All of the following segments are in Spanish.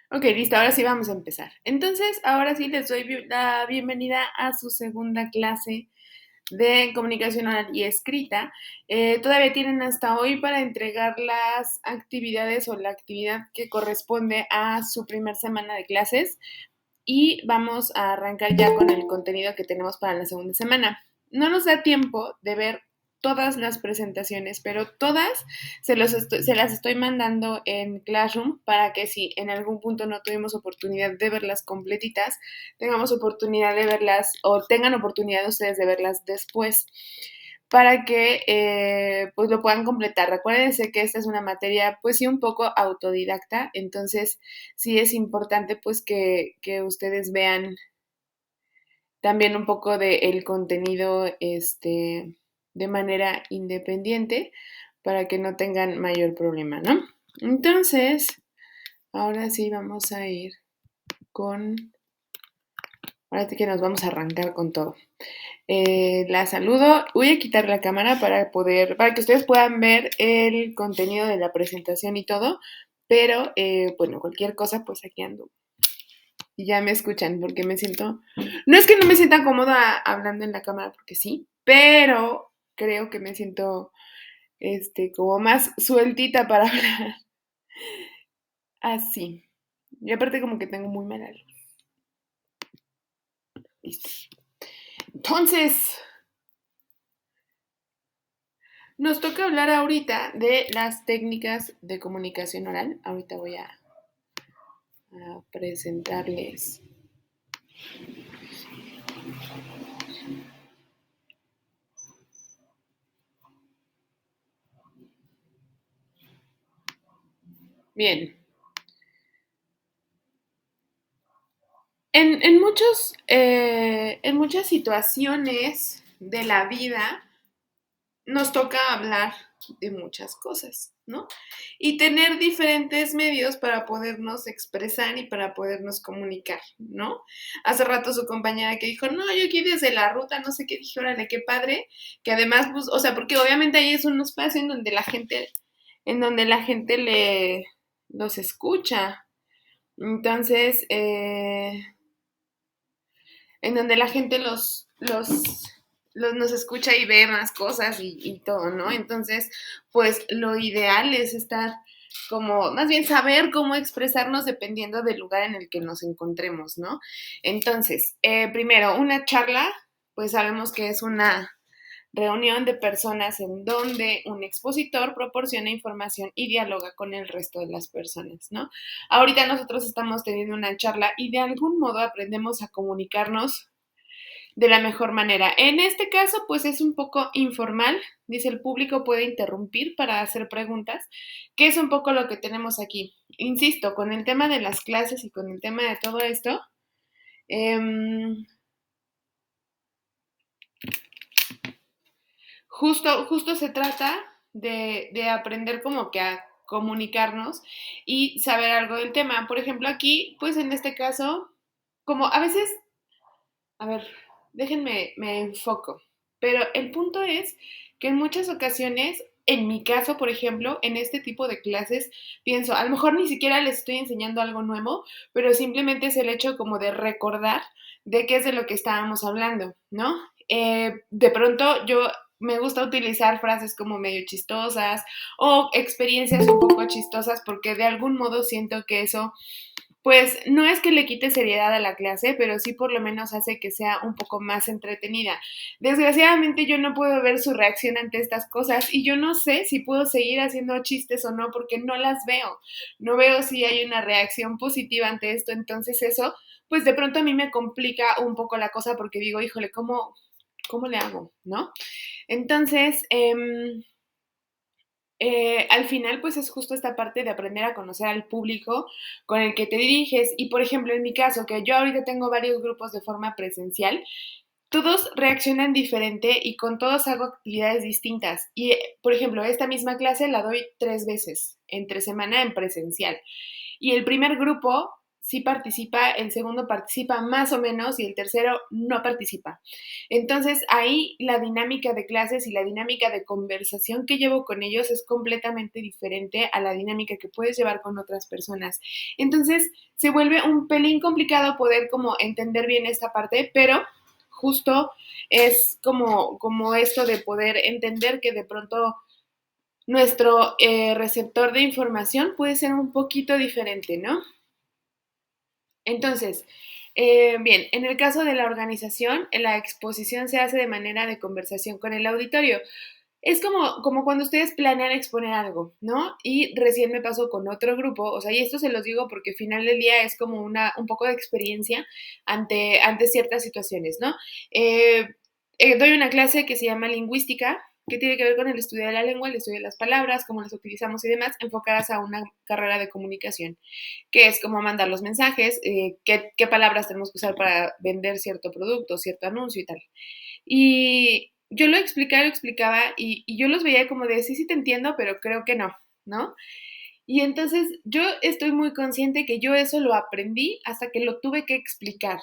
Ok, listo, ahora sí vamos a empezar. Entonces, ahora sí les doy la bienvenida a su segunda clase de comunicación oral y escrita. Todavía tienen hasta hoy para entregar las actividades o la actividad que corresponde a su primer semana de clases y vamos a arrancar ya con el contenido que tenemos para la segunda semana. No nos da tiempo de ver todas las presentaciones, pero todas se las estoy mandando en Classroom para que si en algún punto no tuvimos oportunidad de verlas completitas, tengamos oportunidad de verlas o tengan oportunidad ustedes de verlas después para que pues lo puedan completar. Recuérdense que esta es una materia pues sí un poco autodidacta, entonces sí es importante pues que ustedes vean también un poco del contenido de manera independiente para que no tengan mayor problema, ¿no? Entonces, ahora sí vamos a ir con, ahora sí que nos vamos a arrancar con todo. La saludo. Voy a quitar la cámara para que ustedes puedan ver el contenido de la presentación y todo. Pero, bueno, cualquier cosa, pues aquí ando. Y ya me escuchan porque me siento, no es que no me sienta cómoda hablando en la cámara porque sí, pero creo que me siento, como más sueltita para hablar. Así. Y aparte como que tengo muy mala luz. Listo. Entonces, nos toca hablar ahorita de las técnicas de comunicación oral. Ahorita voy a presentarles. Bien. En muchas situaciones de la vida nos toca hablar de muchas cosas, ¿no? Y tener diferentes medios para podernos expresar y para podernos comunicar, ¿no? Hace rato su compañera que dijo, no, yo aquí desde la ruta, no sé qué, dije, órale, qué padre, que además, pues, o sea, porque obviamente ahí es un espacio en donde la gente los escucha. Entonces, en donde la gente nos escucha y ve más cosas y todo, ¿no? Entonces, pues lo ideal es estar como, más bien saber cómo expresarnos dependiendo del lugar en el que nos encontremos, ¿no? Entonces, primero, una charla, pues sabemos que es una reunión de personas en donde un expositor proporciona información y dialoga con el resto de las personas, ¿no? Ahorita nosotros estamos teniendo una charla y de algún modo aprendemos a comunicarnos de la mejor manera. En este caso, pues es un poco informal. Dice, el público puede interrumpir para hacer preguntas, que es un poco lo que tenemos aquí. Insisto, con el tema de las clases y con el tema de todo esto, eh, justo se trata de aprender como que a comunicarnos y saber algo del tema. Por ejemplo, aquí, pues en este caso, como a veces, a ver, me enfoco, pero el punto es que en muchas ocasiones, en mi caso, por ejemplo, en este tipo de clases, pienso, a lo mejor ni siquiera les estoy enseñando algo nuevo, pero simplemente es el hecho como de recordar de qué es de lo que estábamos hablando, ¿no? De pronto yo me gusta utilizar frases como medio chistosas o experiencias un poco chistosas porque de algún modo siento que eso pues no es que le quite seriedad a la clase, pero sí por lo menos hace que sea un poco más entretenida. Desgraciadamente yo no puedo ver su reacción ante estas cosas y yo no sé si puedo seguir haciendo chistes o no porque no las veo. No veo si hay una reacción positiva ante esto, entonces eso pues de pronto a mí me complica un poco la cosa porque digo, híjole, ¿cómo le hago? ¿No? Entonces, al final, pues es justo esta parte de aprender a conocer al público con el que te diriges. Y por ejemplo, en mi caso, que yo ahorita tengo varios grupos de forma presencial, todos reaccionan diferente y con todos hago actividades distintas. Y, por ejemplo, esta misma clase la doy 3 veces entre semana en presencial. Y el primer grupo sí participa, el segundo participa más o menos y el tercero no participa. Entonces ahí la dinámica de clases y la dinámica de conversación que llevo con ellos es completamente diferente a la dinámica que puedes llevar con otras personas. Entonces se vuelve un pelín complicado poder como entender bien esta parte, pero justo es como esto de poder entender que de pronto nuestro receptor de información puede ser un poquito diferente, ¿no? Entonces, bien, en el caso de la organización, la exposición se hace de manera de conversación con el auditorio. Es como cuando ustedes planean exponer algo, ¿no? Y recién me pasó con otro grupo, o sea, y esto se los digo porque al final del día es como un poco de experiencia ante ciertas situaciones, ¿no? Eh, Doy una clase que se llama lingüística, que tiene que ver con el estudio de la lengua, el estudio de las palabras, cómo las utilizamos y demás, enfocadas a una carrera de comunicación, que es cómo mandar los mensajes, qué palabras tenemos que usar para vender cierto producto, cierto anuncio y tal. Y yo lo explicaba y yo los veía como de, sí, sí te entiendo, pero creo que no, ¿no? Y entonces yo estoy muy consciente que yo eso lo aprendí hasta que lo tuve que explicar.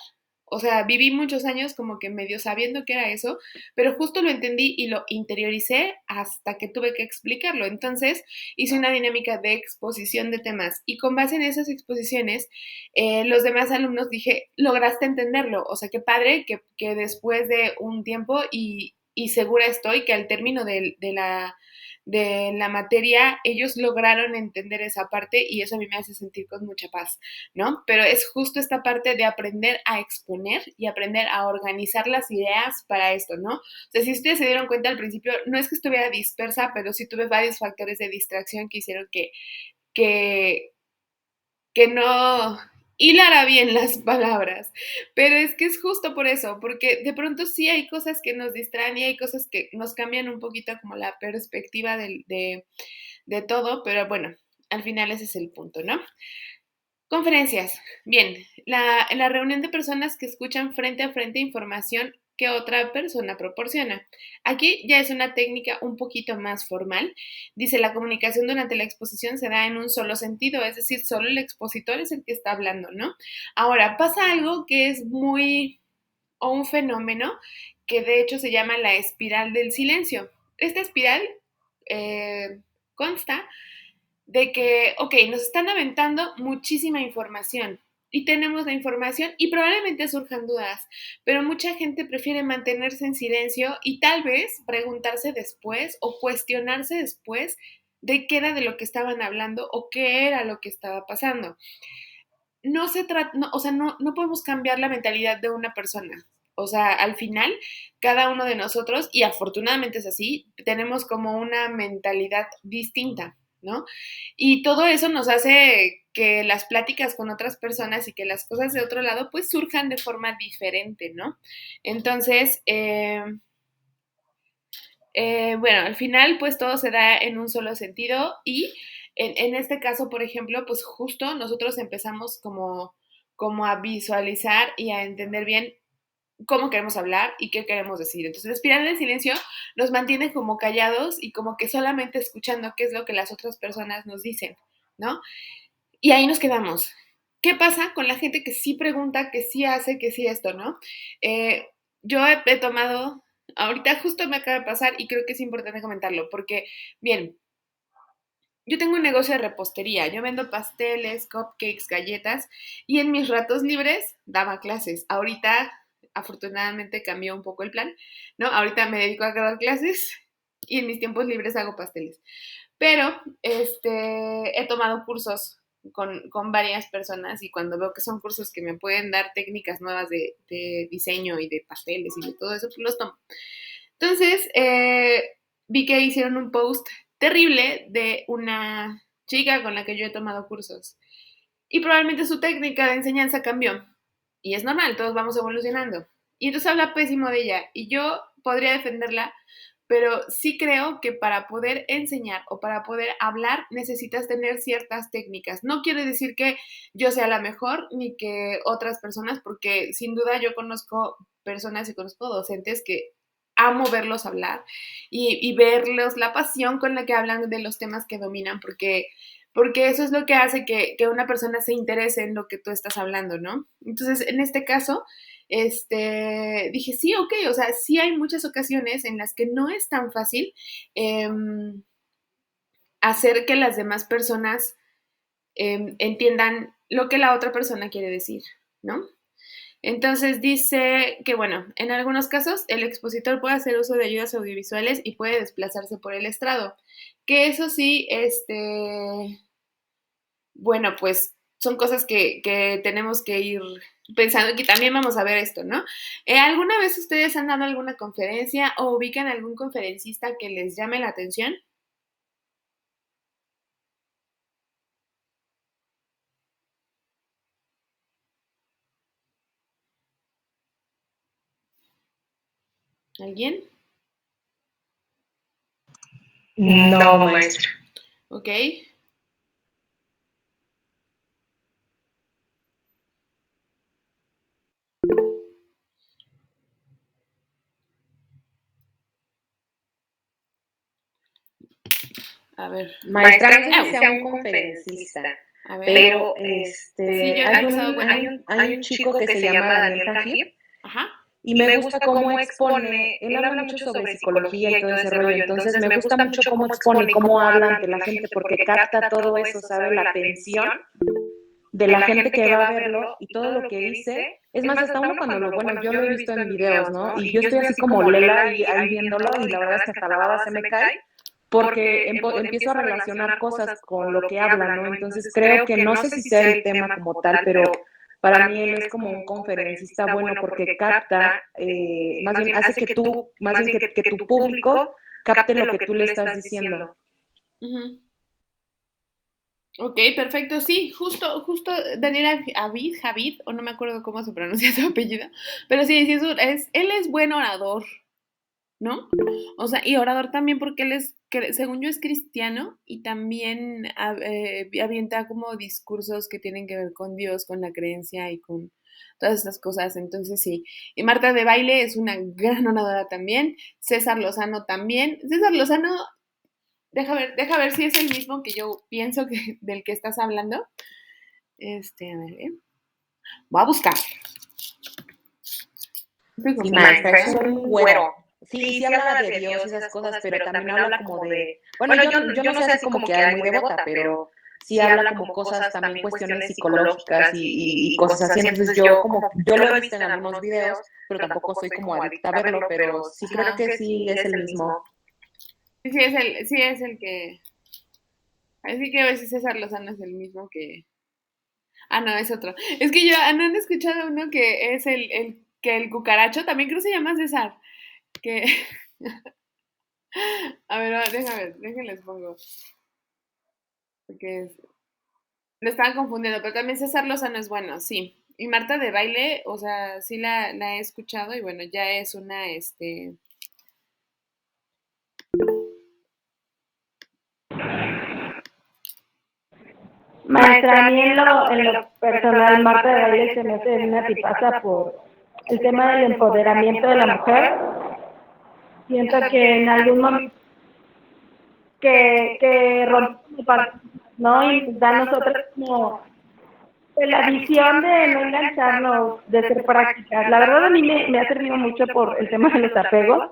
O sea, viví muchos años como que medio sabiendo que era eso, pero justo lo entendí y lo interioricé hasta que tuve que explicarlo. Entonces hice una dinámica de exposición de temas y con base en esas exposiciones, los demás alumnos dije, lograste entenderlo. O sea, qué padre que después de un tiempo y segura estoy que al término de la materia, ellos lograron entender esa parte y eso a mí me hace sentir con mucha paz, ¿no? Pero es justo esta parte de aprender a exponer y aprender a organizar las ideas para esto, ¿no? O sea, si ustedes se dieron cuenta al principio, no es que estuviera dispersa, pero sí tuve varios factores de distracción que hicieron que, que no hilara bien las palabras. Pero es que es justo por eso, porque de pronto sí hay cosas que nos distraen y hay cosas que nos cambian un poquito como la perspectiva de todo, pero bueno, al final ese es el punto, ¿no? Conferencias. Bien, la reunión de personas que escuchan frente a frente información que otra persona proporciona. Aquí ya es una técnica un poquito más formal. Dice, la comunicación durante la exposición se da en un solo sentido, es decir, solo el expositor es el que está hablando, ¿no? Ahora, pasa algo que es o un fenómeno que de hecho se llama la espiral del silencio. Esta espiral eh, consta de que, ok, nos están aventando muchísima información y tenemos la información y probablemente surjan dudas, pero mucha gente prefiere mantenerse en silencio y tal vez preguntarse después o cuestionarse después de qué era de lo que estaban hablando o qué era lo que estaba pasando. No se trata, no, o sea, no podemos cambiar la mentalidad de una persona. O sea, al final, cada uno de nosotros, y afortunadamente es así, tenemos como una mentalidad distinta, ¿no? Y todo eso nos hace que las pláticas con otras personas y que las cosas de otro lado pues surjan de forma diferente, ¿no? Entonces, bueno, al final pues todo se da en un solo sentido y en este caso, por ejemplo, pues justo nosotros empezamos como a visualizar y a entender bien cómo queremos hablar y qué queremos decir. Entonces, la espiral del silencio nos mantiene como callados y como que solamente escuchando qué es lo que las otras personas nos dicen, ¿no? Y ahí nos quedamos. ¿Qué pasa con la gente que sí pregunta, que sí hace, que sí esto, ¿no? Eh, yo he tomado, ahorita justo me acaba de pasar y creo que es importante comentarlo, porque, bien, yo tengo un negocio de repostería, yo vendo pasteles, cupcakes, galletas y en mis ratos libres daba clases. Ahorita, afortunadamente, cambió un poco el plan, ¿no? Ahorita me dedico a dar clases y en mis tiempos libres hago pasteles. Pero he tomado cursos con varias personas y cuando veo que son cursos que me pueden dar técnicas nuevas de diseño y de pasteles y de todo eso, pues los tomo. Entonces, vi que hicieron un post terrible de una chica con la que yo he tomado cursos. Y probablemente su técnica de enseñanza cambió. Y es normal, todos vamos evolucionando. Y entonces habla pésimo de ella. Y yo podría defenderla, pero sí creo que para poder enseñar o para poder hablar necesitas tener ciertas técnicas. No quiere decir que yo sea la mejor ni que otras personas, porque sin duda yo conozco personas y conozco docentes que amo verlos hablar y verlos, la pasión con la que hablan de los temas que dominan, porque porque eso es lo que hace que una persona se interese en lo que tú estás hablando, ¿no? Entonces, en este caso, dije, sí, ok, o sea, sí hay muchas ocasiones en las que no es tan fácil hacer que las demás personas entiendan lo que la otra persona quiere decir, ¿no? Entonces dice que, bueno, en algunos casos el expositor puede hacer uso de ayudas audiovisuales y puede desplazarse por el estrado. Que eso sí, bueno, pues son cosas que tenemos que ir pensando, que también vamos a ver esto, ¿no? ¿Alguna vez ustedes han dado alguna conferencia o ubican algún conferencista que les llame la atención? ¿Alguien? No, maestra. Ok. A ver. Maestra, no sé si sea un conferencista, A ver. pero Sí, yo he escuchado, bueno. hay un chico que se llama Daniel Tajir Ajá. y me gusta cómo expone, él habla mucho sobre psicología y todo ese rollo, entonces me gusta mucho cómo expone y cómo habla ante la gente porque capta todo eso, sabe la atención de la gente que va a verlo y todo lo que dice. Es más, hasta uno cuando bueno, yo lo he visto en videos, ¿no? Y yo estoy así como lela y ahí viéndolo y la verdad es que hasta la baba se me cae porque empiezo a relacionar cosas con lo que habla, ¿no? Entonces creo que no sé si sea el tema como tal, pero para mí él es como un conferencista bueno porque capta, más bien hace que tú, más bien que tu público capte lo que tú le estás diciendo. Uh-huh. Ok, perfecto. Sí, justo Daniel Javid, o no me acuerdo cómo se pronuncia su apellido, pero sí, él es buen orador, ¿no? O sea, y orador también porque él es, según yo, es cristiano y también avienta como discursos que tienen que ver con Dios, con la creencia y con todas estas cosas. Entonces, sí. Y Marta de Baile es una gran oradora también. César Lozano también. César Lozano, deja ver si es el mismo que yo pienso que del que estás hablando. A ver, voy a buscar. Sí, maestra, es un güero. Sí, sí habla de Dios y esas cosas, pero también habla como de, bueno, yo no sé así como que hay muy devota, pero sí habla como cosas, también cuestiones psicológicas y cosas así. Entonces yo lo he visto en algunos videos, pero tampoco soy como adicta a verlo, pero sí creo que sí es el mismo. Sí es el que. Así que a veces César Lozano es el mismo que. Ah, no, es otro. Es que yo, ¿no han escuchado uno que es que el cucaracho? También creo que se llama César. Que. A ver, déjenles pongo. Porque lo estaban confundiendo, pero también César Lozano es bueno, sí. Y Marta de Baile, o sea, sí la he escuchado y bueno, ya es una, Maestra, a mí en lo personal, Marta de Baile se me hace una tipaza por el tema del empoderamiento de la mujer. Siento que en algún momento que rompe mi parte, ¿no? Y da a nosotros como la visión de no engancharnos, de ser prácticas. La verdad a mí me ha servido mucho por el tema de los apegos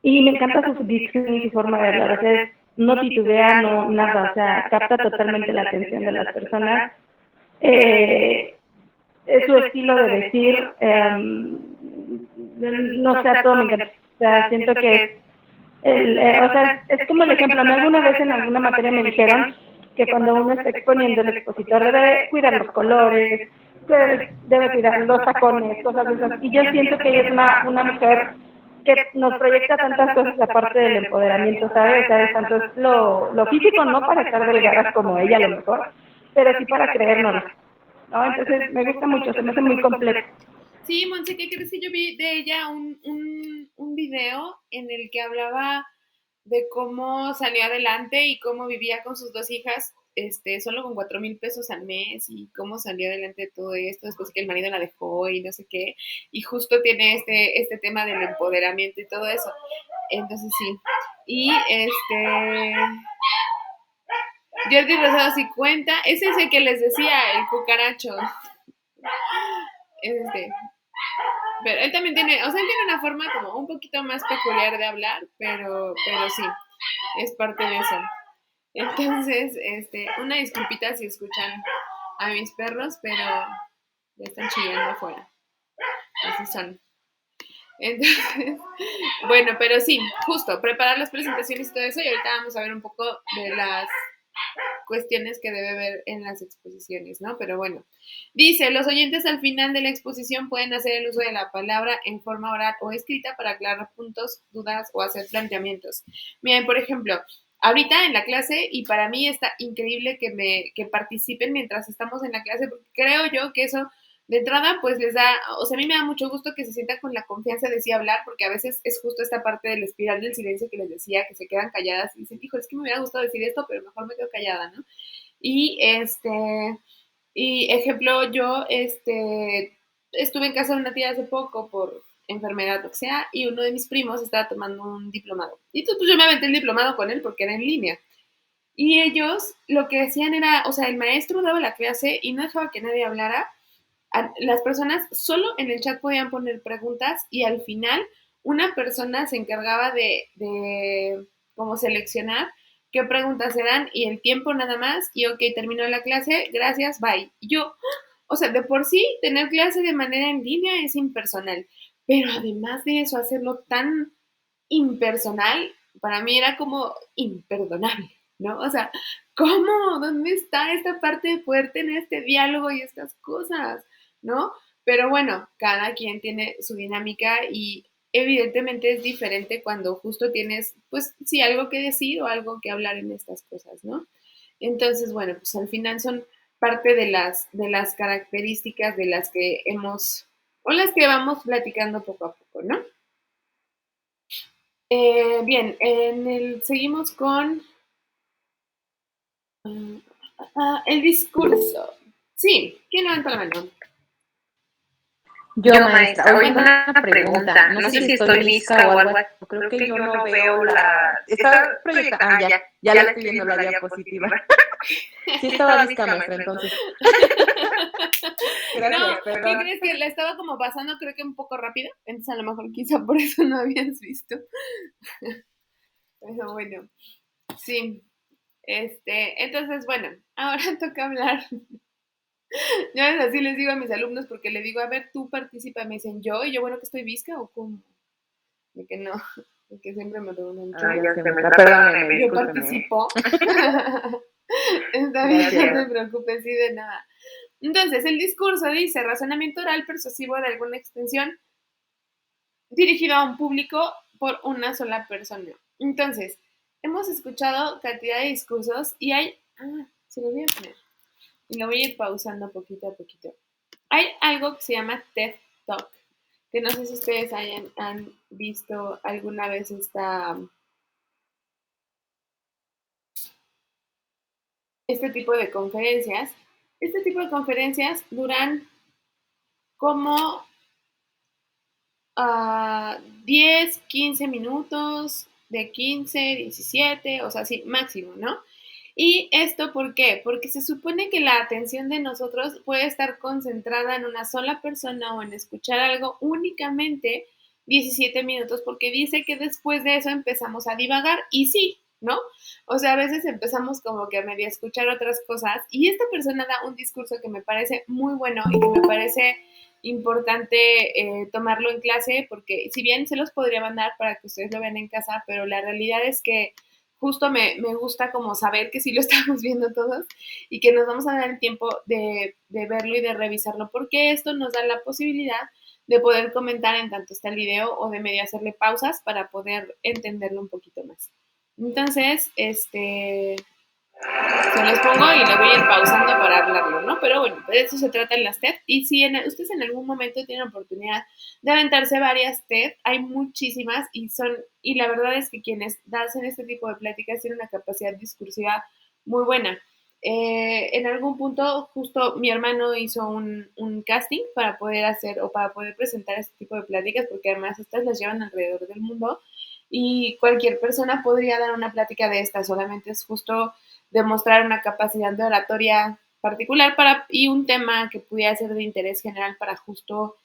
y me encanta su dicción y su forma de hablar. O sea, no titubea, no nada, o sea, capta totalmente la atención de las personas. Es su estilo de decir, no sé, a todo me encanta. O sea, siento que es, o sea, es como el ejemplo. A mí alguna vez en alguna materia me dijeron que cuando uno está exponiendo, el expositor debe cuidar los colores, debe cuidar los tacones, cosas de esas. Y yo siento que ella es una mujer que nos proyecta tantas cosas aparte del empoderamiento, ¿sabes? O sea, tanto es lo físico, no para estar delgadas como ella a lo mejor, pero sí para creérnoslo, ¿no? Entonces me gusta mucho, se me hace muy completo. Sí, Monse, ¿qué crees que yo vi de ella un video en el que hablaba de cómo salió adelante y cómo vivía con sus dos hijas, solo con 4,000 pesos al mes y cómo salió adelante de todo esto, después que el marido la dejó y no sé qué, y justo tiene este tema del empoderamiento y todo eso. Entonces sí. Y Jordi Rosado sí cuenta. Ese es el que les decía, el cucaracho. Pero él también tiene, o sea, él tiene una forma como un poquito más peculiar de hablar, pero sí, es parte de eso. Entonces, una disculpita si escuchan a mis perros, pero ya están chillando afuera. Así son. Entonces, bueno, pero sí, justo, preparar las presentaciones y todo eso, y ahorita vamos a ver un poco de las cuestiones que debe ver en las exposiciones, ¿no? Pero bueno, dice, los oyentes al final de la exposición pueden hacer el uso de la palabra en forma oral o escrita para aclarar puntos, dudas o hacer planteamientos. Miren, por ejemplo, ahorita en la clase, y para mí está increíble que participen mientras estamos en la clase, porque creo yo que eso de entrada, pues les da, o sea, a mí me da mucho gusto que se sientan con la confianza de sí hablar, porque a veces es justo esta parte de la espiral del silencio que les decía, que se quedan calladas y dicen, hijo, es que me hubiera gustado decir esto, pero mejor me quedo callada, ¿no? Y ejemplo, yo estuve en casa de una tía hace poco por enfermedad o sea, y uno de mis primos estaba tomando un diplomado. Y entonces pues, yo me aventé el diplomado con él porque era en línea. Y ellos lo que hacían era, o sea, el maestro daba la clase y no dejaba que nadie hablara. Las personas solo en el chat podían poner preguntas y al final una persona se encargaba de como seleccionar qué preguntas eran y el tiempo nada más y ok, terminó la clase, gracias, bye. Y yo, o sea, de por sí tener clase de manera en línea es impersonal, pero además de eso hacerlo tan impersonal, para mí era como imperdonable, ¿no? O sea, ¿cómo? ¿Dónde está esta parte de poder tener este diálogo y estas cosas? ¿No? Pero bueno, cada quien tiene su dinámica y evidentemente es diferente cuando justo tienes, pues sí, algo que decir o algo que hablar en estas cosas, ¿no? Entonces, bueno, pues al final son parte de las características de las que hemos, o las que vamos platicando poco a poco, ¿no? Bien, seguimos con el discurso. Sí, ¿quién levanta la mano? Yo, maestra, oye, una pregunta. No sé si estoy visca o algo así. Creo que yo no veo la... Está proyectada. Ya la estoy viendo la diapositiva. Sí estaba visca, maestra, entonces. Gracias, no, ¿qué crees que la estaba como pasando creo que un poco rápido? Entonces a lo mejor quizá por eso no habías visto. Pero bueno, sí. Entonces, bueno, ahora toca hablar. Yo así les digo a mis alumnos porque le digo, a ver, tú participa, me dicen yo, y yo, bueno, que estoy visca o cómo, de que no, de que siempre me preguntan perdóname, yo participo. Está bien, no te preocupes, sí, de nada. Entonces, el discurso dice razonamiento oral persuasivo de alguna extensión dirigido a un público por una sola persona. Entonces, hemos escuchado cantidad de discursos y hay, se lo voy a poner. Y lo voy a ir pausando poquito a poquito. Hay algo que se llama TED Talk, que no sé si ustedes han visto alguna vez este tipo de conferencias. Este tipo de conferencias duran como 10, 15 minutos, de 15, 17, o sea, sí, máximo, ¿no? ¿Y esto por qué? Porque se supone que la atención de nosotros puede estar concentrada en una sola persona o en escuchar algo únicamente 17 minutos, porque dice que después de eso empezamos a divagar y sí, ¿no? O sea, a veces empezamos como que a medio escuchar otras cosas y esta persona da un discurso que me parece muy bueno y que me parece importante tomarlo en clase porque si bien se los podría mandar para que ustedes lo vean en casa, pero la realidad es que justo me gusta como saber que sí lo estamos viendo todos y que nos vamos a dar el tiempo de verlo y de revisarlo porque esto nos da la posibilidad de poder comentar en tanto está el video o de medio hacerle pausas para poder entenderlo un poquito más. Entonces, se los pongo y lo voy a ir pausando para hablarlo, ¿no? Pero bueno, de eso se trata en las TED. Y si ustedes en algún momento tienen oportunidad de aventarse varias TED, hay muchísimas y la verdad es que quienes hacen este tipo de pláticas tienen una capacidad discursiva muy buena. En algún punto, justo mi hermano hizo un casting para poder hacer o para poder presentar este tipo de pláticas, porque además estas las llevan alrededor del mundo y cualquier persona podría dar una plática de estas, solamente es justo demostrar una capacidad de oratoria particular y un tema que pudiera ser de interés general para justo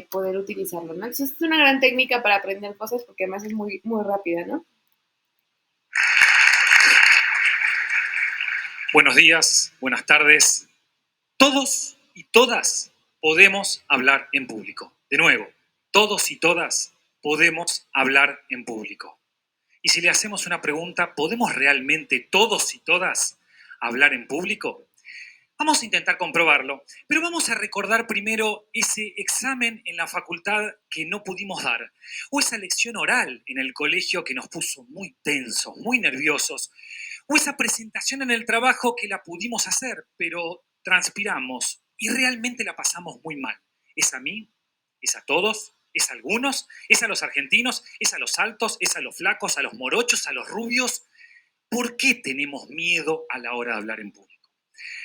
poder utilizarlo, ¿no? Entonces es una gran técnica para aprender cosas porque además es muy, muy rápida, ¿no? Buenos días, buenas tardes. Todos y todas podemos hablar en público. De nuevo, todos y todas podemos hablar en público. Y si le hacemos una pregunta, ¿podemos realmente todos y todas hablar en público? Vamos a intentar comprobarlo, pero vamos a recordar primero ese examen en la facultad que no pudimos dar, o esa lección oral en el colegio que nos puso muy tensos, muy nerviosos, o esa presentación en el trabajo que la pudimos hacer, pero transpiramos y realmente la pasamos muy mal. ¿Es a mí? ¿Es a todos? ¿Es a algunos? ¿Es a los argentinos? ¿Es a los altos? ¿Es a los flacos? ¿A los morochos? ¿A los rubios? ¿Por qué tenemos miedo a la hora de hablar en público?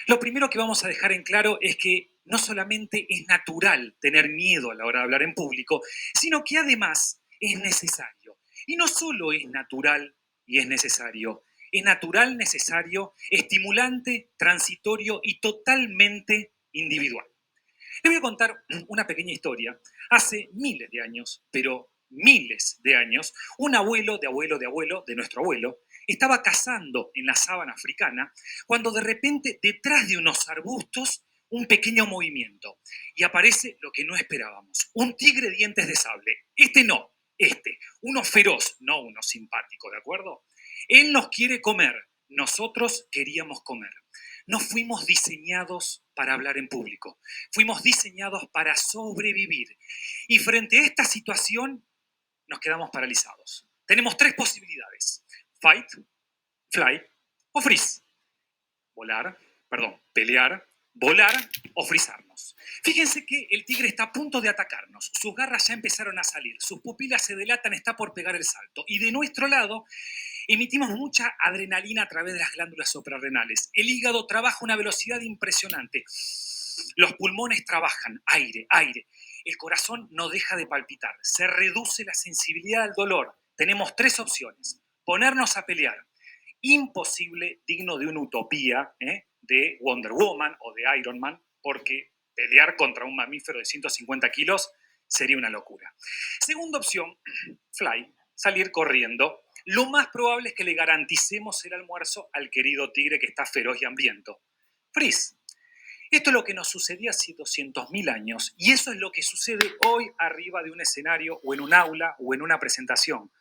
Lo primero que vamos a dejar en claro es que no solamente es natural tener miedo a la hora de hablar en público, sino que además es necesario. Y no solo es natural y es necesario, estimulante, transitorio y totalmente individual. Les voy a contar una pequeña historia. Hace miles de años, pero miles de años, un abuelo de abuelo de abuelo, de nuestro abuelo, estaba cazando en la sabana africana cuando de repente detrás de unos arbustos un pequeño movimiento y aparece lo que no esperábamos, un tigre de dientes de sable. Uno feroz, no uno simpático, ¿de acuerdo? Él nos quiere comer, nosotros queríamos comer. No fuimos diseñados para hablar en público, fuimos diseñados para sobrevivir. Y frente a esta situación nos quedamos paralizados. Tenemos tres posibilidades: fight, fly o freeze. Pelear, volar o frizarnos. Fíjense que el tigre está a punto de atacarnos. Sus garras ya empezaron a salir, sus pupilas se dilatan, está por pegar el salto. Y de nuestro lado emitimos mucha adrenalina a través de las glándulas suprarrenales. El hígado trabaja a una velocidad impresionante. Los pulmones trabajan, aire, aire. El corazón no deja de palpitar. Se reduce la sensibilidad al dolor. Tenemos tres opciones: ponernos a pelear. Imposible, digno de una utopía, de Wonder Woman o de Iron Man, porque pelear contra un mamífero de 150 kilos sería una locura. Segunda opción, fly, salir corriendo. Lo más probable es que le garanticemos el almuerzo al querido tigre que está feroz y hambriento. Freeze. Esto es lo que nos sucedía hace 200.000 años y eso es lo que sucede hoy arriba de un escenario o en un aula o en una presentación.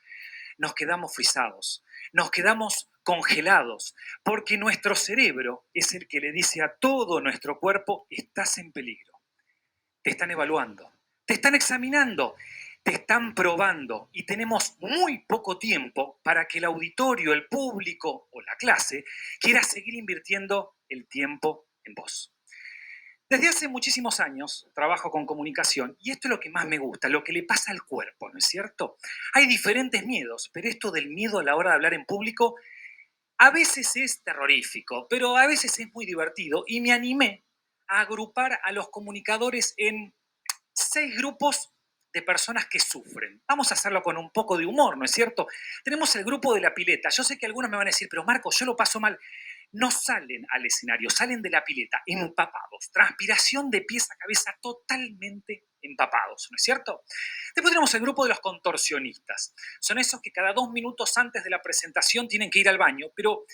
Nos quedamos frisados, nos quedamos congelados, porque nuestro cerebro es el que le dice a todo nuestro cuerpo: estás en peligro. Te están evaluando, te están examinando, te están probando y tenemos muy poco tiempo para que el auditorio, el público o la clase quiera seguir invirtiendo el tiempo en vos. Desde hace muchísimos años trabajo con comunicación y esto es lo que más me gusta, lo que le pasa al cuerpo, ¿no es cierto? Hay diferentes miedos, pero esto del miedo a la hora de hablar en público a veces es terrorífico, pero a veces es muy divertido y me animé a agrupar a los comunicadores en 6 grupos de personas que sufren. Vamos a hacerlo con un poco de humor, ¿no es cierto? Tenemos el grupo de la pileta. Yo sé que algunos me van a decir: pero Marco, yo lo paso mal. No salen al escenario, salen de la pileta empapados, transpiración de pies a cabeza, totalmente empapados, ¿no es cierto? Después tenemos el grupo de los contorsionistas. Son esos que cada 2 minutos antes de la presentación tienen que ir al baño, pero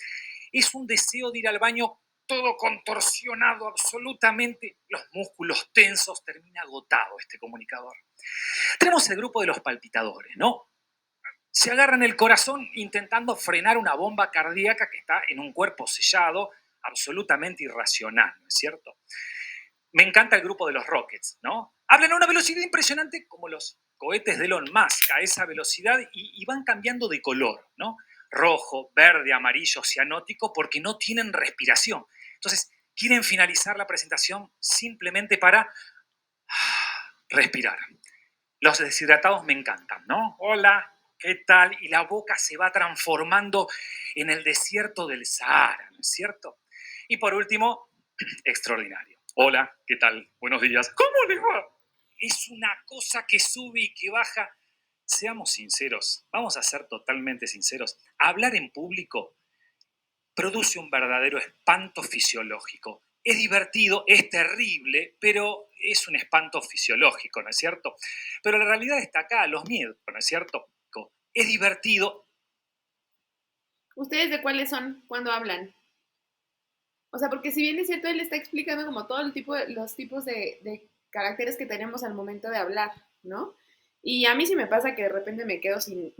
es un deseo de ir al baño todo contorsionado, absolutamente, los músculos tensos, termina agotado este comunicador. Tenemos el grupo de los palpitadores, ¿no? Se agarran el corazón intentando frenar una bomba cardíaca que está en un cuerpo sellado, absolutamente irracional, ¿no es cierto? Me encanta el grupo de los Rockets, ¿no? Hablan a una velocidad impresionante como los cohetes de Elon Musk, a esa velocidad, y van cambiando de color, ¿no? Rojo, verde, amarillo, cianótico, porque no tienen respiración. Entonces, quieren finalizar la presentación simplemente para respirar. Los deshidratados me encantan, ¿no? Hola, ¿qué tal? Y la boca se va transformando en el desierto del Sahara, ¿no es cierto? Y por último, extraordinario. Hola, ¿qué tal? Buenos días. ¿Cómo les va? Es una cosa que sube y que baja. Seamos sinceros, vamos a ser totalmente sinceros. Hablar en público produce un verdadero espanto fisiológico. Es divertido, es terrible, pero es un espanto fisiológico, ¿no es cierto? Pero la realidad está acá, los miedos, ¿no es cierto? Es divertido. ¿Ustedes de cuáles son cuando hablan? O sea, porque si bien es cierto, él está explicando como todo el tipo los tipos de caracteres que tenemos al momento de hablar, ¿no? Y a mí sí me pasa que de repente me quedo sin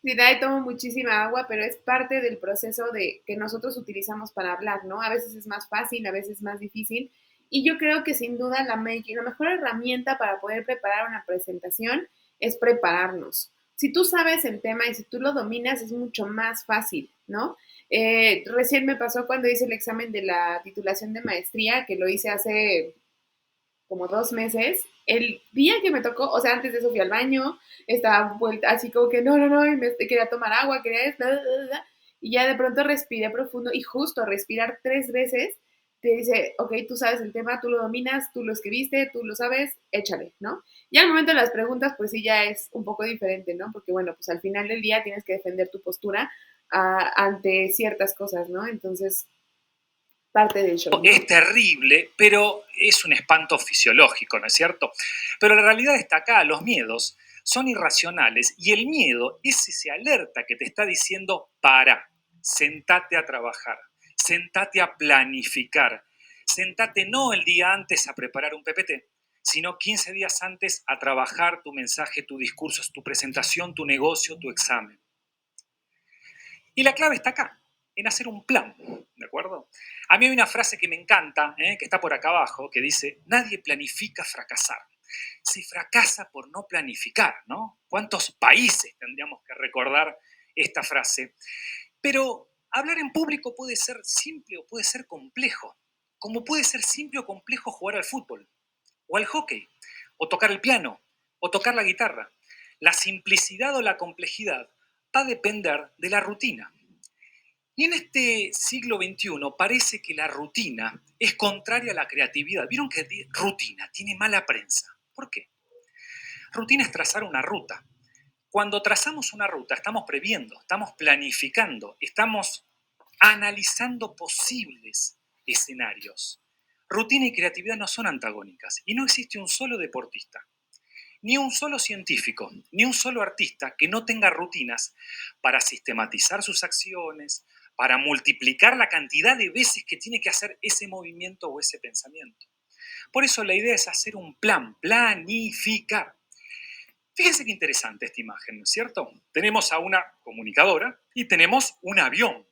nada y tomo muchísima agua, pero es parte del proceso de que nosotros utilizamos para hablar, ¿no? A veces es más fácil, a veces es más difícil. Y yo creo que sin duda la mejor herramienta para poder preparar una presentación es prepararnos. Si tú sabes el tema y si tú lo dominas, es mucho más fácil, ¿no? Recién me pasó cuando hice el examen de la titulación de maestría, que lo hice hace como 2 meses. El día que me tocó, o sea, antes de eso fui al baño, estaba vuelta así como que no, y me quería tomar agua, quería esto, y ya de pronto respiré profundo y justo respirar 3 veces te dice, ok, tú sabes el tema, tú lo dominas, tú lo escribiste, tú lo sabes, échale, ¿no? Y al momento de las preguntas, pues sí, ya es un poco diferente, ¿no? Porque bueno, pues al final del día tienes que defender tu postura ante ciertas cosas, ¿no? Entonces, parte del show, ¿no? Es terrible, pero es un espanto fisiológico, ¿no es cierto? Pero la realidad está acá, los miedos son irracionales y el miedo es ese alerta que te está diciendo, para, sentate a trabajar, sentate a planificar, sentate no el día antes a preparar un PPT, sino 15 días antes a trabajar tu mensaje, tu discurso, tu presentación, tu negocio, tu examen. Y la clave está acá, en hacer un plan, ¿de acuerdo? A mí hay una frase que me encanta, que está por acá abajo, que dice, nadie planifica fracasar. Se fracasa por no planificar, ¿no? ¿Cuántos países tendríamos que recordar esta frase? Pero hablar en público puede ser simple o puede ser complejo, como puede ser simple o complejo jugar al fútbol, o al hockey, o tocar el piano, o tocar la guitarra. La simplicidad o la complejidad va a depender de la rutina. Y en este siglo XXI parece que la rutina es contraria a la creatividad. ¿Vieron que rutina tiene mala prensa? ¿Por qué? Rutina es trazar una ruta. Cuando trazamos una ruta estamos previendo, estamos planificando, estamos analizando posibles escenarios. Rutina y creatividad no son antagónicas y no existe un solo deportista, ni un solo científico, ni un solo artista que no tenga rutinas para sistematizar sus acciones, para multiplicar la cantidad de veces que tiene que hacer ese movimiento o ese pensamiento. Por eso la idea es hacer un plan, planificar. Fíjense qué interesante esta imagen, ¿no es cierto? Tenemos a una comunicadora y tenemos un avión.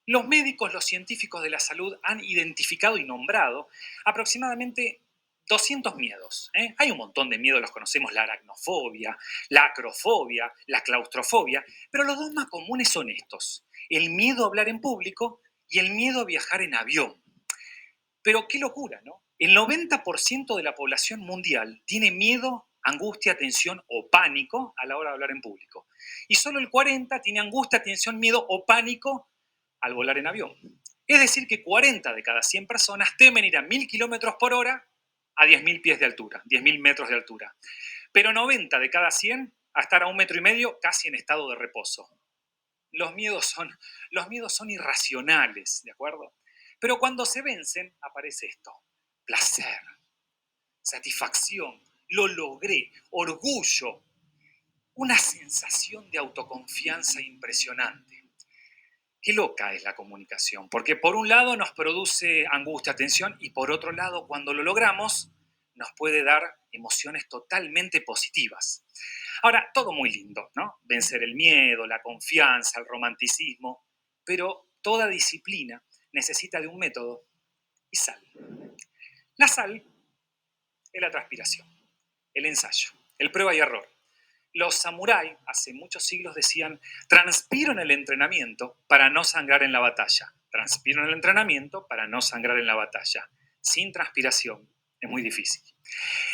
Los médicos, los científicos de la salud han identificado y nombrado aproximadamente 200 miedos. Hay un montón de miedos, los conocemos, la aracnofobia, la acrofobia, la claustrofobia, pero los dos más comunes son estos: el miedo a hablar en público y el miedo a viajar en avión. Pero qué locura, ¿no? El 90% de la población mundial tiene miedo, angustia, tensión o pánico a la hora de hablar en público. Y solo el 40% tiene angustia, tensión, miedo o pánico al volar en avión. Es decir, que 40 de cada 100 personas temen ir a 1000 kilómetros por hora a 10.000 pies de altura, 10.000 metros de altura. Pero 90 de cada 100 a estar a 1,5 metros casi en estado de reposo. Los miedos son irracionales, ¿de acuerdo? Pero cuando se vencen, aparece esto: placer, satisfacción, lo logré, orgullo, una sensación de autoconfianza impresionante. Qué loca es la comunicación, porque por un lado nos produce angustia, tensión, y por otro lado, cuando lo logramos, nos puede dar emociones totalmente positivas. Ahora, todo muy lindo, ¿no? Vencer el miedo, la confianza, el romanticismo, pero toda disciplina necesita de un método y sal. La sal es la transpiración, el ensayo, el prueba y error. Los samuráis hace muchos siglos decían: transpiro en el entrenamiento para no sangrar en la batalla. Transpiro en el entrenamiento para no sangrar en la batalla. Sin transpiración es muy difícil.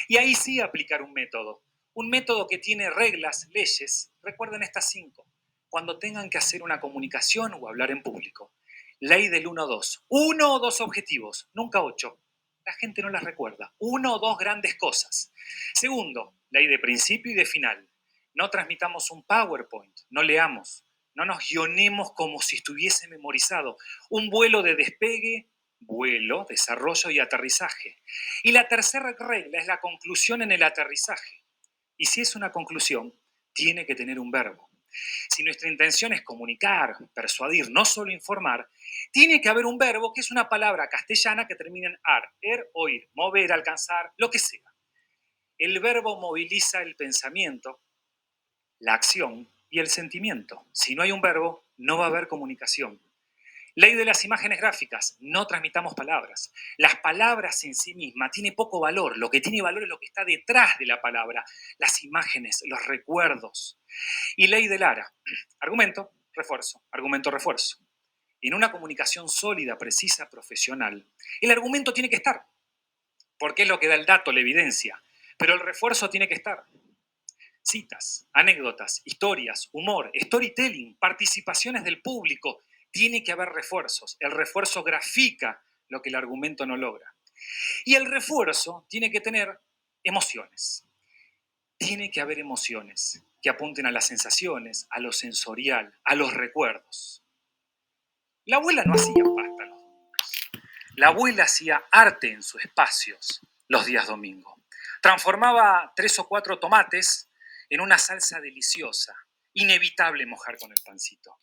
Y ahí sí aplicar un método que tiene reglas, leyes. Recuerden estas 5. Cuando tengan que hacer una comunicación o hablar en público. Ley del 1-2. 1 o 2 objetivos, nunca 8. La gente no las recuerda. 1 o 2 grandes cosas. Segundo, ley de principio y de final. No transmitamos un PowerPoint, no leamos, No nos guionemos como si estuviese memorizado. Un vuelo de despegue, vuelo, desarrollo y aterrizaje. Y la tercera regla es la conclusión en el aterrizaje. Y si es una conclusión, tiene que tener un verbo. Si nuestra intención es comunicar, persuadir, no solo informar, tiene que haber un verbo que es una palabra castellana que termina en ar, oír, mover, alcanzar, lo que sea. El verbo moviliza el pensamiento, la acción y el sentimiento. Si no hay un verbo, no va a haber comunicación. Ley de las imágenes gráficas, no transmitamos palabras. Las palabras en sí mismas tienen poco valor. Lo que tiene valor es lo que está detrás de la palabra, las imágenes, los recuerdos. Y ley de Lara, argumento, refuerzo, argumento, refuerzo. En una comunicación sólida, precisa, profesional, el argumento tiene que estar, porque es lo que da el dato, la evidencia, pero el refuerzo tiene que estar. Citas, anécdotas, historias, humor, storytelling, participaciones del público. Tiene que haber refuerzos. El refuerzo grafica lo que el argumento no logra. Y el refuerzo tiene que tener emociones. Tiene que haber emociones que apunten a las sensaciones, a lo sensorial, a los recuerdos. La abuela no hacía pasta los domingos. La abuela hacía arte en sus espacios los días domingo. Transformaba 3 o 4 tomates en una salsa deliciosa, inevitable mojar con el pancito.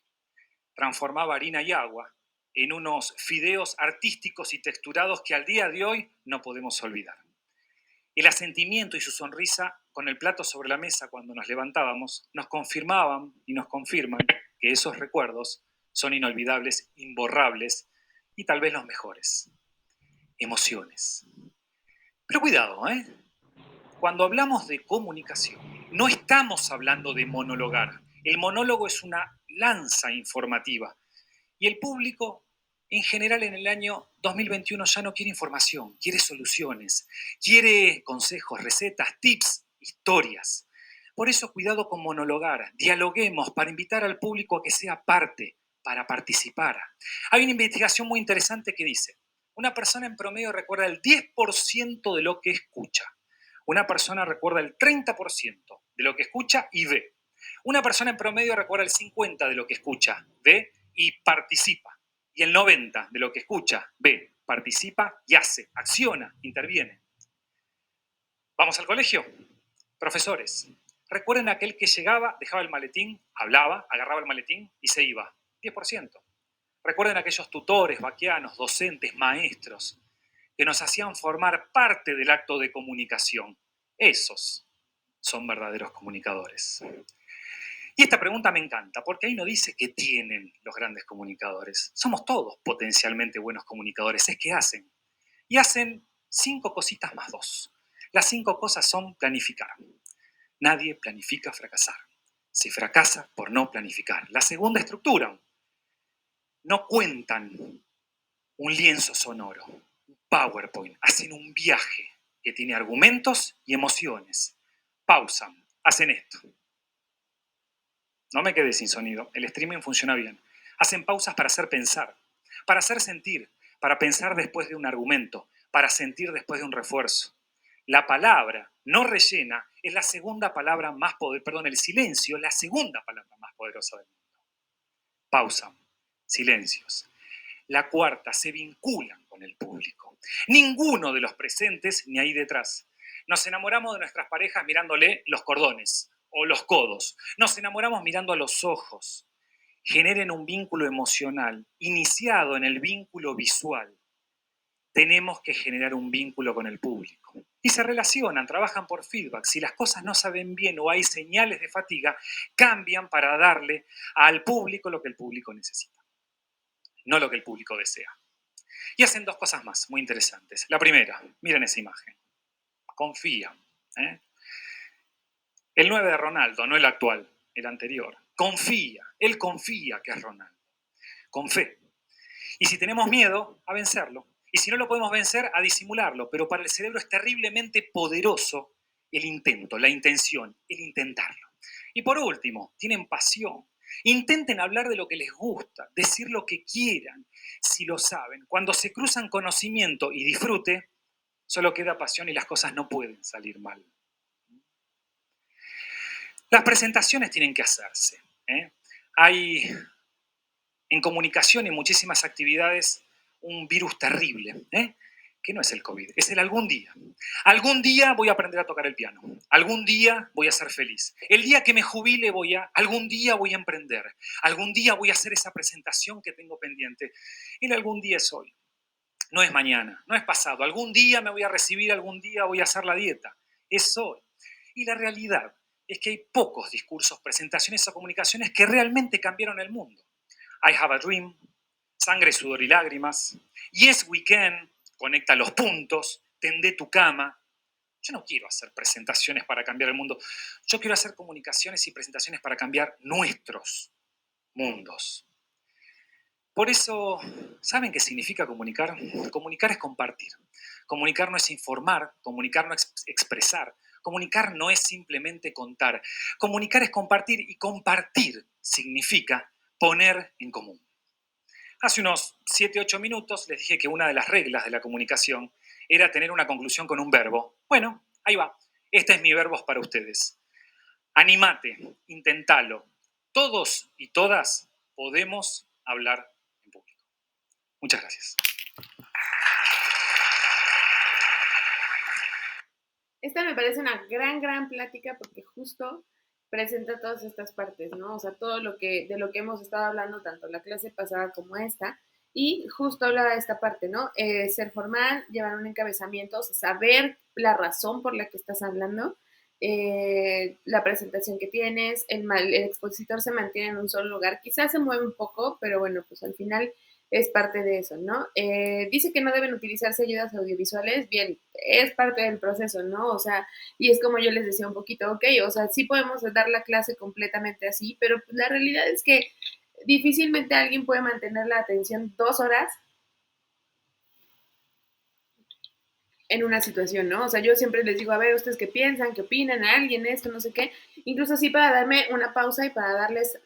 Transformaba harina y agua en unos fideos artísticos y texturados que al día de hoy no podemos olvidar. El asentimiento y su sonrisa con el plato sobre la mesa cuando nos levantábamos nos confirmaban y nos confirman que esos recuerdos son inolvidables, imborrables y tal vez los mejores. Emociones. Pero cuidado, ¿eh? Cuando hablamos de comunicación, no estamos hablando de monologar. El monólogo es una lanza informativa. Y el público, en general, en el año 2021 ya no quiere información, quiere soluciones, quiere consejos, recetas, tips, historias. Por eso, cuidado con monologar. Dialoguemos para invitar al público a que sea parte, para participar. Hay una investigación muy interesante que dice, una persona en promedio recuerda el 10% de lo que escucha. Una persona recuerda el 30% de lo que escucha y ve. Una persona en promedio recuerda el 50% de lo que escucha, ve y participa. Y el 90% de lo que escucha, ve, participa y hace, acciona, interviene. ¿Vamos al colegio? Profesores, recuerden aquel que llegaba, dejaba el maletín, hablaba, agarraba el maletín y se iba. 10%. Recuerden aquellos tutores, vaquianos, docentes, maestros, que nos hacían formar parte del acto de comunicación. Esos son verdaderos comunicadores. Y esta pregunta me encanta, porque ahí no dice que tienen los grandes comunicadores. Somos todos potencialmente buenos comunicadores, es que hacen. Y hacen 5 cositas más 2. Las 5 cosas son planificar. Nadie planifica fracasar. Se fracasa por no planificar. La segunda, estructuran. No cuentan un lienzo sonoro, un PowerPoint, hacen un viaje que tiene argumentos y emociones. Pausan, hacen esto. No me quedé sin sonido, el streaming funciona bien. Hacen pausas para hacer pensar, para hacer sentir, para pensar después de un argumento, para sentir después de un refuerzo. La palabra no rellena es la segunda palabra más poderosa, el silencio es la segunda palabra más poderosa del mundo. Pausan, silencios. La cuarta, se vinculan con el público. Ninguno de los presentes ni ahí detrás. Nos enamoramos de nuestras parejas mirándole los cordones o los codos. Nos enamoramos mirando a los ojos. Generen un vínculo emocional iniciado en el vínculo visual. Tenemos que generar un vínculo con el público. Y se relacionan, trabajan por feedback. Si las cosas no saben bien o hay señales de fatiga, cambian para darle al público lo que el público necesita, no lo que el público desea. Y hacen 2 cosas más muy interesantes. La primera, miren esa imagen. Confían. El 9 de Ronaldo, no el actual, el anterior. Confía. Él confía que es Ronaldo. Con fe. Y si tenemos miedo, a vencerlo. Y si no lo podemos vencer, a disimularlo. Pero para el cerebro es terriblemente poderoso el intento, la intención, el intentarlo. Y por último, tienen pasión. Intenten hablar de lo que les gusta, decir lo que quieran, si lo saben. Cuando se cruzan conocimiento y disfrute, solo queda pasión y las cosas no pueden salir mal. Las presentaciones tienen que hacerse. Hay en comunicación y muchísimas actividades un virus terrible, que no es el COVID, es el algún día. Algún día voy a aprender a tocar el piano, algún día voy a ser feliz. El día que me jubile algún día voy a emprender, algún día voy a hacer esa presentación que tengo pendiente. El algún día es hoy, no es mañana, no es pasado. Algún día me voy a recibir, algún día voy a hacer la dieta, es hoy. Y la realidad es que hay pocos discursos, presentaciones o comunicaciones que realmente cambiaron el mundo. I Have a Dream, Sangre, Sudor y Lágrimas, Yes We Can, Conecta los puntos, Tendé tu cama. Yo no quiero hacer presentaciones para cambiar el mundo. Yo quiero hacer comunicaciones y presentaciones para cambiar nuestros mundos. Por eso, ¿saben qué significa comunicar? Comunicar es compartir. Comunicar no es informar, comunicar no es expresar. Comunicar no es simplemente contar. Comunicar es compartir y compartir significa poner en común. Hace unos 7, 8 minutos les dije que una de las reglas de la comunicación era tener una conclusión con un verbo. Bueno, ahí va. Este es mi verbo para ustedes. Anímate, intentalo. Todos y todas podemos hablar en público. Muchas gracias. Esta me parece una gran plática porque justo presenta todas estas partes, ¿no? O sea, todo de lo que hemos estado hablando, tanto la clase pasada como esta, y justo habla de esta parte, ¿no? Ser formal, llevar un encabezamiento, o sea, saber la razón por la que estás hablando, la presentación que tienes, el expositor se mantiene en un solo lugar, quizás se mueve un poco, pero bueno, pues al final es parte de eso, ¿no? Dice que no deben utilizarse ayudas audiovisuales, bien, es parte del proceso, ¿no? O sea, y es como yo les decía un poquito, ok, o sea, sí podemos dar la clase completamente así, pero pues la realidad es que difícilmente alguien puede mantener la atención 2 horas en una situación, ¿no? O sea, yo siempre les digo, a ver, ustedes qué piensan, qué opinan, a alguien esto, no sé qué, incluso así para darme una pausa y para darles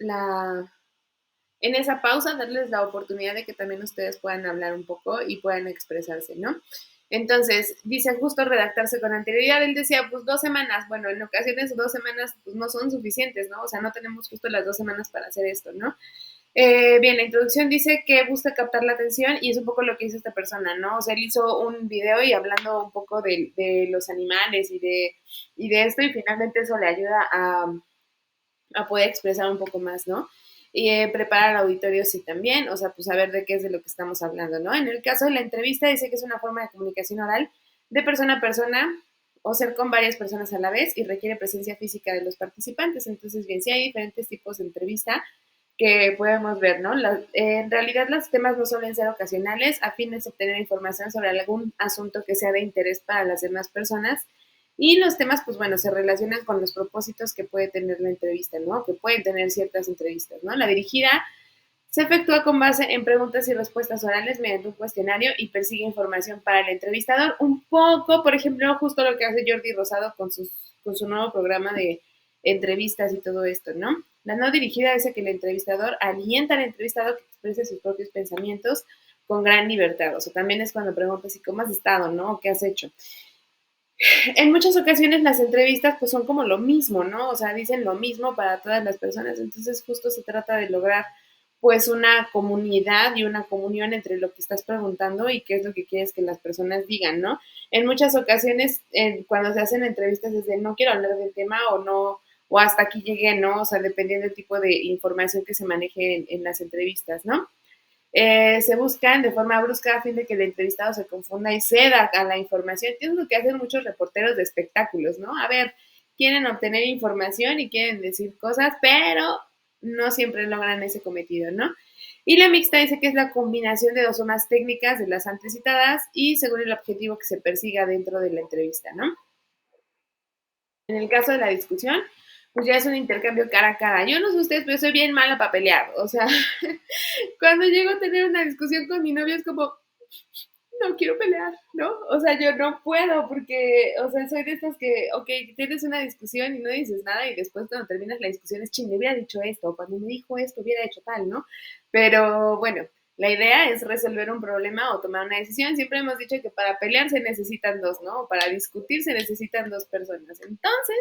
en esa pausa, darles la oportunidad de que también ustedes puedan hablar un poco y puedan expresarse, ¿no? Entonces, dice justo redactarse con anterioridad. Él decía, pues 2 semanas. Bueno, en ocasiones 2 semanas pues, no son suficientes, ¿no? O sea, no tenemos justo las 2 semanas para hacer esto, ¿no? Bien, la introducción dice que busca captar la atención y es un poco lo que hizo esta persona, ¿no? O sea, él hizo un video y hablando un poco de los animales y de esto y finalmente eso le ayuda a poder expresar un poco más, ¿no? Y preparar al auditorio sí también, o sea, pues saber de qué es de lo que estamos hablando, ¿no? En el caso de la entrevista dice que es una forma de comunicación oral de persona a persona o ser con varias personas a la vez y requiere presencia física de los participantes. Entonces, bien, sí hay diferentes tipos de entrevista que podemos ver, ¿no? En realidad los temas no suelen ser ocasionales, a fines de obtener información sobre algún asunto que sea de interés para las demás personas. Y los temas, pues bueno, se relacionan con los propósitos que puede tener la entrevista, ¿no? Que pueden tener ciertas entrevistas, ¿no? La dirigida se efectúa con base en preguntas y respuestas orales mediante un cuestionario y persigue información para el entrevistador. Un poco, por ejemplo, justo lo que hace Jordi Rosado con su nuevo programa de entrevistas y todo esto, ¿no? La no dirigida dice que el entrevistador alienta al entrevistado que exprese sus propios pensamientos con gran libertad. O sea, también es cuando preguntas, ¿y cómo has estado, no? ¿Qué has hecho? En muchas ocasiones las entrevistas pues son como lo mismo, ¿no? O sea, dicen lo mismo para todas las personas, entonces justo se trata de lograr pues una comunidad y una comunión entre lo que estás preguntando y qué es lo que quieres que las personas digan, ¿no? En muchas ocasiones cuando se hacen entrevistas es de no quiero hablar del tema o no, o hasta aquí llegué, ¿no? O sea, dependiendo del tipo de información que se maneje en las entrevistas, ¿no? Se buscan de forma brusca a fin de que el entrevistado se confunda y ceda a la información. Es lo que hacen muchos reporteros de espectáculos, ¿no? A ver, quieren obtener información y quieren decir cosas, pero no siempre logran ese cometido, ¿no? Y la mixta dice que es la combinación de 2 o más técnicas de las antes citadas y según el objetivo que se persiga dentro de la entrevista, ¿no? En el caso de la discusión, pues ya es un intercambio cara a cara. Yo no sé ustedes, pero soy bien mala para pelear. O sea, cuando llego a tener una discusión con mi novio es como, no quiero pelear, ¿no? O sea, yo no puedo porque, o sea, soy de estas que, ok, tienes una discusión y no dices nada y después cuando terminas la discusión es ching, le hubiera dicho esto, o cuando me dijo esto hubiera hecho tal, ¿no? Pero bueno, La idea es resolver un problema o tomar una decisión. Siempre hemos dicho que para pelear se necesitan dos, ¿no? O para discutir se necesitan dos personas. Entonces,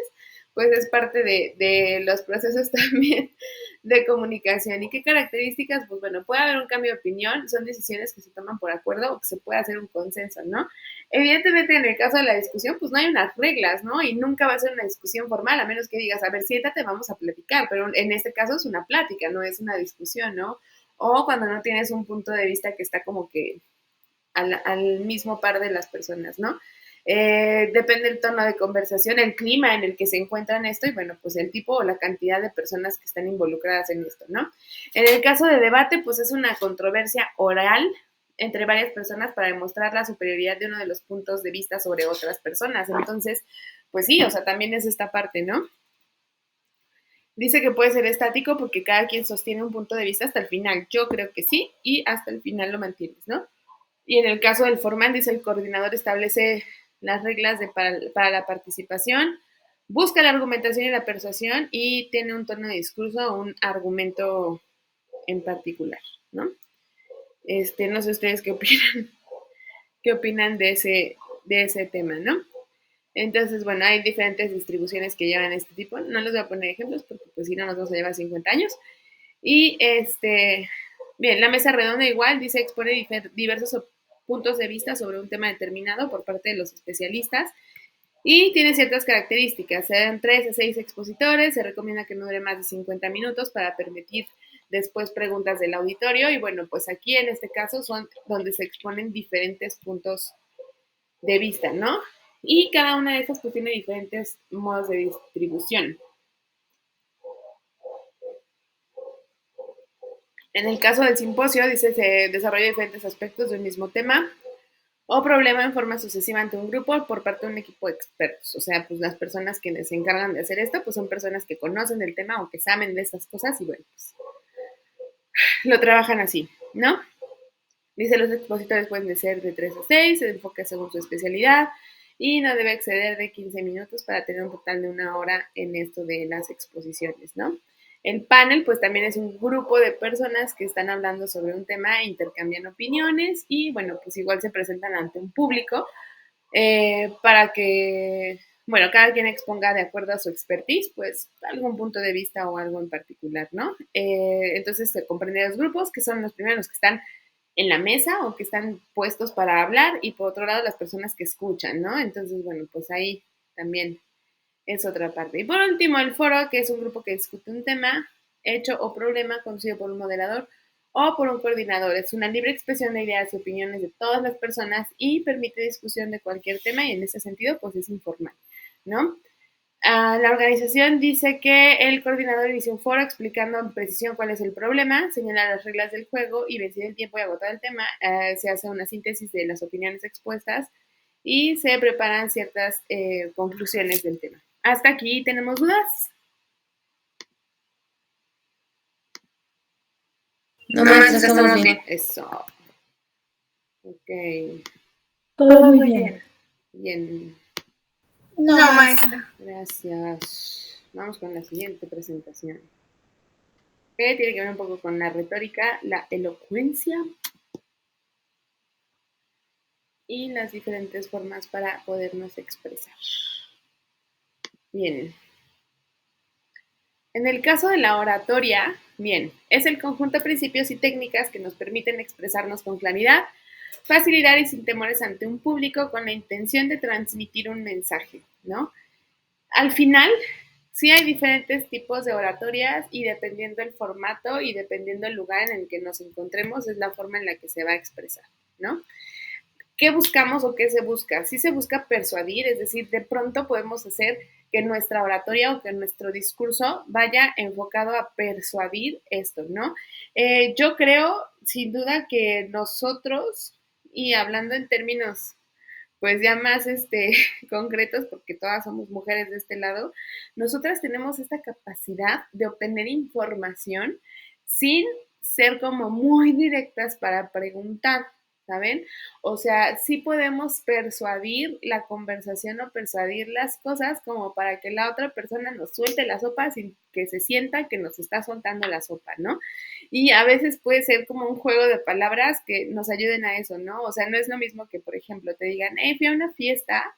pues es parte de los procesos también de comunicación. ¿Y qué características? Pues bueno, puede haber un cambio de opinión, son decisiones que se toman por acuerdo o que se puede hacer un consenso, ¿no? Evidentemente, en el caso de la discusión, pues no hay unas reglas, ¿no? Y nunca va a ser una discusión formal, a menos que digas, a ver, siéntate, vamos a platicar, pero en este caso es una plática, no es una discusión, ¿no? O cuando no tienes un punto de vista que está como que al mismo par de las personas, ¿no? Depende del tono de conversación, el clima en el que se encuentran esto y bueno, pues el tipo o la cantidad de personas que están involucradas en esto, ¿no? En el caso de debate, pues es una controversia oral entre varias personas para demostrar la superioridad de uno de los puntos de vista sobre otras personas. Entonces, pues sí, o sea, también es esta parte, ¿no? Dice que puede ser estático porque cada quien sostiene un punto de vista hasta el final. Yo creo que sí y hasta el final lo mantienes, ¿no? Y en el caso del formal, dice el coordinador establece las reglas para la participación, busca la argumentación y la persuasión y tiene un tono de discurso o un argumento en particular, ¿no? No sé ustedes qué opinan de ese tema, ¿no? Entonces, bueno, hay diferentes distribuciones que llevan este tipo. No les voy a poner ejemplos porque pues si no nos vamos a llevar 50 años. Y bien, la mesa redonda igual dice expone diversos puntos de vista sobre un tema determinado por parte de los especialistas y tiene ciertas características. Se dan 3 a 6 expositores, se recomienda que no dure más de 50 minutos para permitir después preguntas del auditorio y bueno, pues aquí en este caso son donde se exponen diferentes puntos de vista, ¿no? Y cada una de estas pues tiene diferentes modos de distribución. En el caso del simposio, dice, se desarrolla diferentes aspectos del mismo tema o problema en forma sucesiva ante un grupo por parte de un equipo de expertos. O sea, pues las personas que se encargan de hacer esto, pues son personas que conocen del tema o que saben de estas cosas y bueno, pues lo trabajan así, ¿no? Dice, los expositores pueden ser de 3 a 6, se enfoca según su especialidad y no debe exceder de 15 minutos para tener un total de 1 hora en esto de las exposiciones, ¿no? El panel, pues también es un grupo de personas que están hablando sobre un tema, intercambian opiniones y, bueno, pues igual se presentan ante un público para que, bueno, cada quien exponga de acuerdo a su expertise, pues algún punto de vista o algo en particular, ¿no? Entonces se comprende los grupos, que son los primeros que están en la mesa o que están puestos para hablar y por otro lado las personas que escuchan, ¿no? Entonces, bueno, pues ahí también es otra parte. Y por último, el foro, que es un grupo que discute un tema, hecho o problema conducido por un moderador o por un coordinador. Es una libre expresión de ideas y opiniones de todas las personas y permite discusión de cualquier tema y en ese sentido, pues es informal, ¿no? La organización dice que el coordinador inició un foro explicando en precisión cuál es el problema, señala las reglas del juego y vencido el tiempo y agotado el tema, se hace una síntesis de las opiniones expuestas y se preparan ciertas conclusiones del tema. Hasta aquí, ¿tenemos dudas? No, maestra, estamos bien. Eso. Ok. Todo muy bien. Bien. No, maestra. Gracias. Vamos con la siguiente presentación. Que tiene que ver un poco con la retórica, la elocuencia y las diferentes formas para podernos expresar. Bien. En el caso de la oratoria, bien, es el conjunto de principios y técnicas que nos permiten expresarnos con claridad, facilitar y sin temores ante un público con la intención de transmitir un mensaje, ¿no? Al final, sí hay diferentes tipos de oratorias y dependiendo el formato y dependiendo el lugar en el que nos encontremos es la forma en la que se va a expresar, ¿no? ¿Qué buscamos o qué se busca? Sí se busca persuadir, es decir, de pronto podemos hacer que nuestra oratoria o que nuestro discurso vaya enfocado a persuadir esto, ¿no? Yo creo, sin duda, que nosotros, y hablando en términos pues ya más concretos, porque todas somos mujeres de este lado, nosotras tenemos esta capacidad de obtener información sin ser como muy directas para preguntar, ¿saben? O sea, sí podemos persuadir la conversación o persuadir las cosas como para que la otra persona nos suelte la sopa sin que se sienta que nos está soltando la sopa, ¿no? Y a veces puede ser como un juego de palabras que nos ayuden a eso, ¿no? O sea, no es lo mismo que, por ejemplo, te digan, fui a una fiesta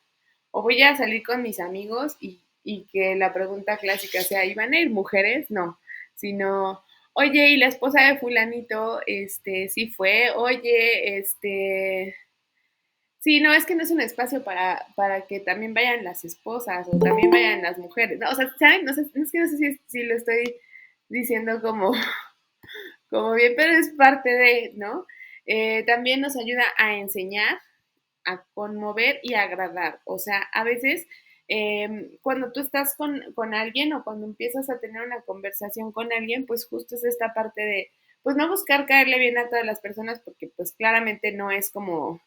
o voy a salir con mis amigos y que la pregunta clásica sea, ¿iban a ir mujeres? No, sino, oye, y la esposa de fulanito, sí fue, oye, sí, no, es que no es un espacio para que también vayan las esposas o también vayan las mujeres, ¿no? O sea, ¿saben? No sé, es que no sé si lo estoy diciendo como bien, pero es parte de, ¿no? También nos ayuda a enseñar, a conmover y a agradar. O sea, a veces cuando tú estás con alguien o cuando empiezas a tener una conversación con alguien, pues justo es esta parte de, pues no buscar caerle bien a todas las personas porque pues claramente no es como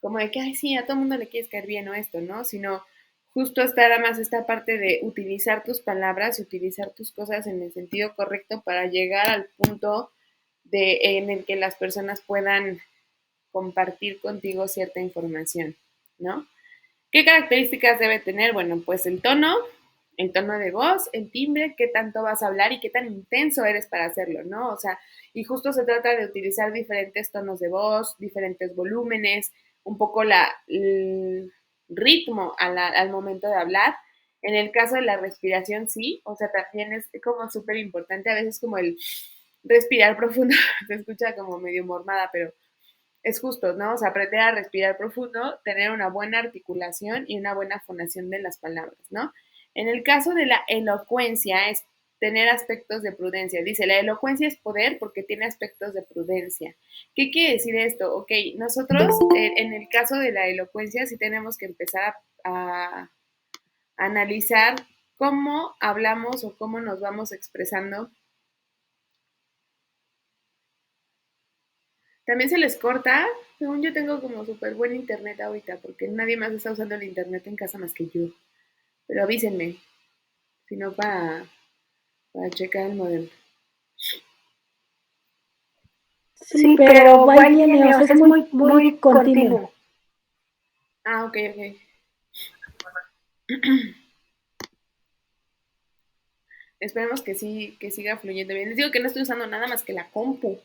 de que, ay, sí, a todo el mundo le quieres caer bien o esto, ¿no? Sino justo estar más esta parte de utilizar tus palabras y utilizar tus cosas en el sentido correcto para llegar al punto en el que las personas puedan compartir contigo cierta información, ¿no? ¿Qué características debe tener? Bueno, pues el tono de voz, el timbre, qué tanto vas a hablar y qué tan intenso eres para hacerlo, ¿no? O sea, y justo se trata de utilizar diferentes tonos de voz, diferentes volúmenes, un poco el ritmo al momento de hablar. En el caso de la respiración, sí, o sea, también es como súper importante, a veces como el respirar profundo, se escucha como medio mormada, pero es justo, ¿no? O sea, aprender a respirar profundo, tener una buena articulación y una buena fonación de las palabras, ¿no? En el caso de la elocuencia es tener aspectos de prudencia. Dice, la elocuencia es poder porque tiene aspectos de prudencia. ¿Qué quiere decir esto? Ok, nosotros en el caso de la elocuencia sí tenemos que empezar a analizar cómo hablamos o cómo nos vamos expresando. También se les corta. Según yo tengo como súper buen internet ahorita, porque nadie más está usando el internet en casa más que yo. Pero avísenme, si no para checar el modelo. Sí, pero va y viene, o sea, es muy continuo. Ah, ok, ok. Esperemos que siga fluyendo bien. Les digo que no estoy usando nada más que la compu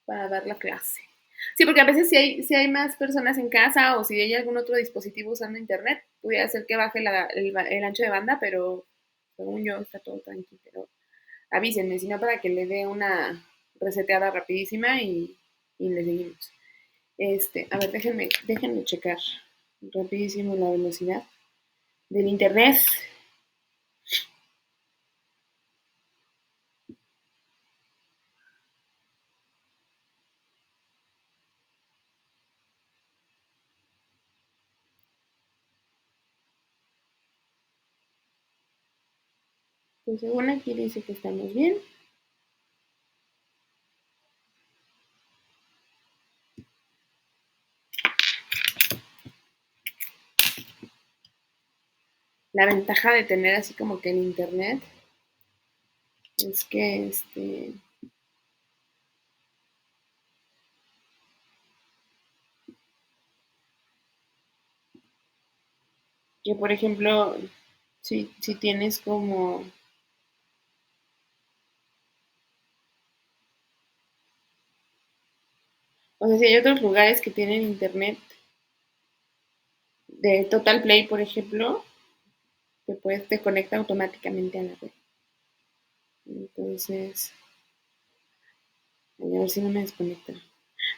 para dar la clase. Sí, porque a veces si hay más personas en casa o si hay algún otro dispositivo usando internet, pudiera ser que baje el ancho de banda, pero según yo está todo tranquilo. Pero avísenme, si no para que le dé una reseteada rapidísima y le seguimos. A ver, déjenme checar rapidísimo la velocidad del internet. Pues según aquí dice que estamos bien. La ventaja de tener así como que el internet es que que por ejemplo, si tienes como o sea, si hay otros lugares que tienen internet de Total Play, por ejemplo, te conecta automáticamente a la red. Entonces, a ver si no me desconecta.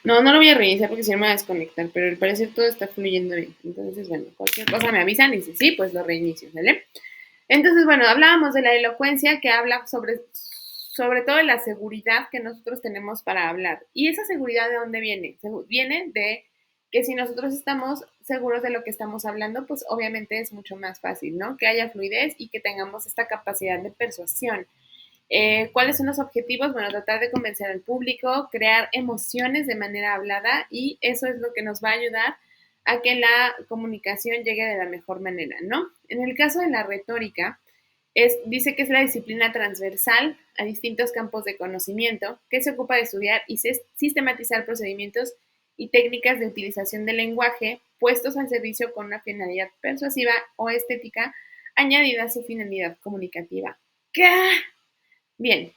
No, no lo voy a reiniciar porque si no me va a desconectar, pero al parecer todo está fluyendo bien. Entonces, bueno, cualquier cosa me avisan y si sí, pues lo reinicio, ¿vale? Entonces, bueno, hablábamos de la elocuencia que habla sobre todo de la seguridad que nosotros tenemos para hablar. ¿Y esa seguridad de dónde viene? Viene de que si nosotros estamos seguros de lo que estamos hablando, pues obviamente es mucho más fácil, ¿no? Que haya fluidez y que tengamos esta capacidad de persuasión. ¿Cuáles son los objetivos? Bueno, tratar de convencer al público, crear emociones de manera hablada y eso es lo que nos va a ayudar a que la comunicación llegue de la mejor manera, ¿no? En el caso de la retórica, dice que es la disciplina transversal a distintos campos de conocimiento que se ocupa de estudiar y sistematizar procedimientos y técnicas de utilización del lenguaje puestos al servicio con una finalidad persuasiva o estética añadida a su finalidad comunicativa. ¿Qué? Bien,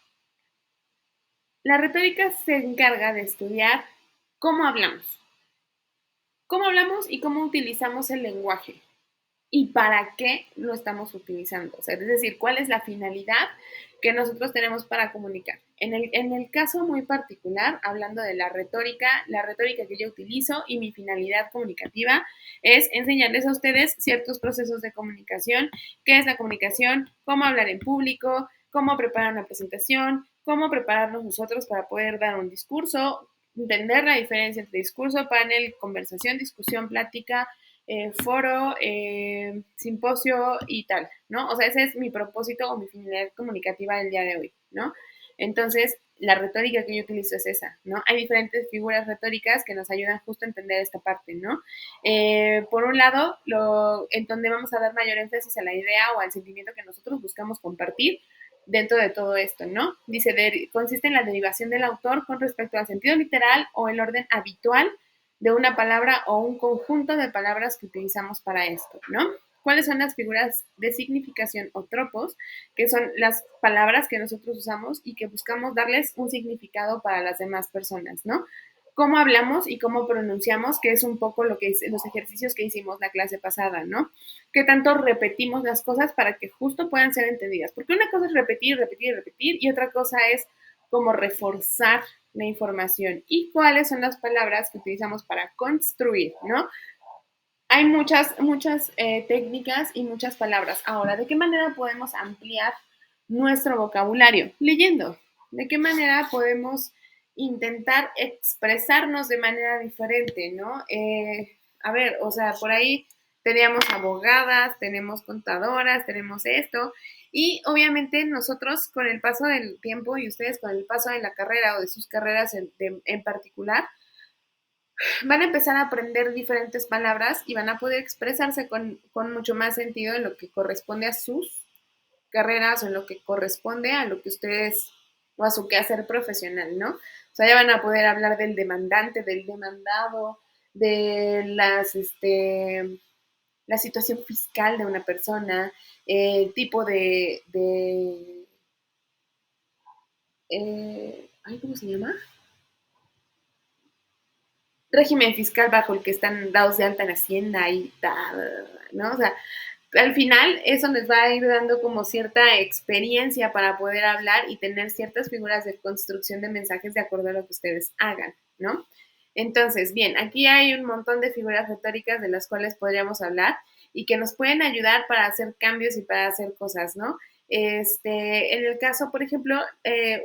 la retórica se encarga de estudiar cómo hablamos y cómo utilizamos el lenguaje y para qué lo estamos utilizando. O sea, es decir, cuál es la finalidad que nosotros tenemos para comunicar. En el caso muy particular, hablando de la retórica que yo utilizo y mi finalidad comunicativa es enseñarles a ustedes ciertos procesos de comunicación, qué es la comunicación, cómo hablar en público, cómo preparar una presentación, cómo prepararnos nosotros para poder dar un discurso, entender la diferencia entre discurso, panel, conversación, discusión, plática, foro, simposio y tal, ¿no? O sea, ese es mi propósito o mi finalidad comunicativa del día de hoy, ¿no? Entonces, la retórica que yo utilizo es esa, ¿no? Hay diferentes figuras retóricas que nos ayudan justo a entender esta parte, ¿no? Por un lado, en donde vamos a dar mayor énfasis a la idea o al sentimiento que nosotros buscamos compartir dentro de todo esto, ¿no? Dice, consiste en la derivación del autor con respecto al sentido literal o el orden habitual de una palabra o un conjunto de palabras que utilizamos para esto, ¿no? ¿Cuáles son las figuras de significación o tropos? Que son las palabras que nosotros usamos y que buscamos darles un significado para las demás personas, ¿no? Cómo hablamos y cómo pronunciamos, que es un poco lo que es los ejercicios que hicimos la clase pasada, ¿no? Qué tanto repetimos las cosas para que justo puedan ser entendidas. Porque una cosa es repetir, repetir, repetir y otra cosa es como reforzar la información y cuáles son las palabras que utilizamos para construir, ¿no? Hay muchas técnicas y muchas palabras. Ahora, ¿de qué manera podemos ampliar nuestro vocabulario? Leyendo. ¿De qué manera podemos intentar expresarnos de manera diferente, ¿no? A ver, o sea, por ahí teníamos abogadas, tenemos contadoras, tenemos esto, y obviamente nosotros con el paso del tiempo y ustedes con el paso de la carrera o de sus carreras en particular, van a empezar a aprender diferentes palabras y van a poder expresarse con mucho más sentido en lo que corresponde a sus carreras o en lo que corresponde a lo que ustedes o a su quehacer profesional, ¿no? O sea, ya van a poder hablar del demandante, del demandado, de la situación fiscal de una persona, el tipo ¿cómo se llama? Régimen fiscal bajo el que están dados de alta en Hacienda y tal, ¿no? O sea, al final eso les va a ir dando como cierta experiencia para poder hablar y tener ciertas figuras de construcción de mensajes de acuerdo a lo que ustedes hagan, ¿no? Entonces, bien, aquí hay un montón de figuras retóricas de las cuales podríamos hablar y que nos pueden ayudar para hacer cambios y para hacer cosas, ¿no? En el caso, por ejemplo,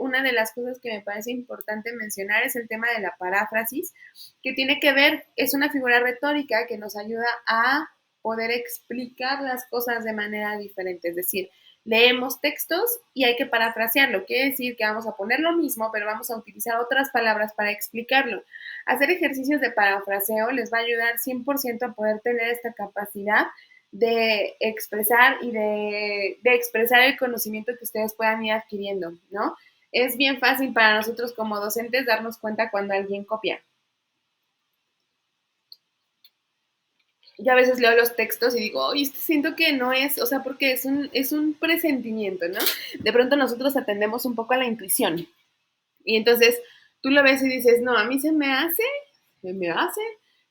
una de las cosas que me parece importante mencionar es el tema de la paráfrasis, que tiene que ver, es una figura retórica que nos ayuda a poder explicar las cosas de manera diferente, es decir, leemos textos y hay que parafrasearlo, quiere decir que vamos a poner lo mismo, pero vamos a utilizar otras palabras para explicarlo. Hacer ejercicios de parafraseo les va a ayudar 100% a poder tener esta capacidad de expresar y de expresar el conocimiento que ustedes puedan ir adquiriendo, ¿no? Es bien fácil para nosotros como docentes darnos cuenta cuando alguien copia. Yo a veces leo los textos y digo, oye, siento que no es, o sea, porque es un presentimiento, ¿no? De pronto nosotros atendemos un poco a la intuición. Y entonces tú lo ves y dices, no, a mí se me hace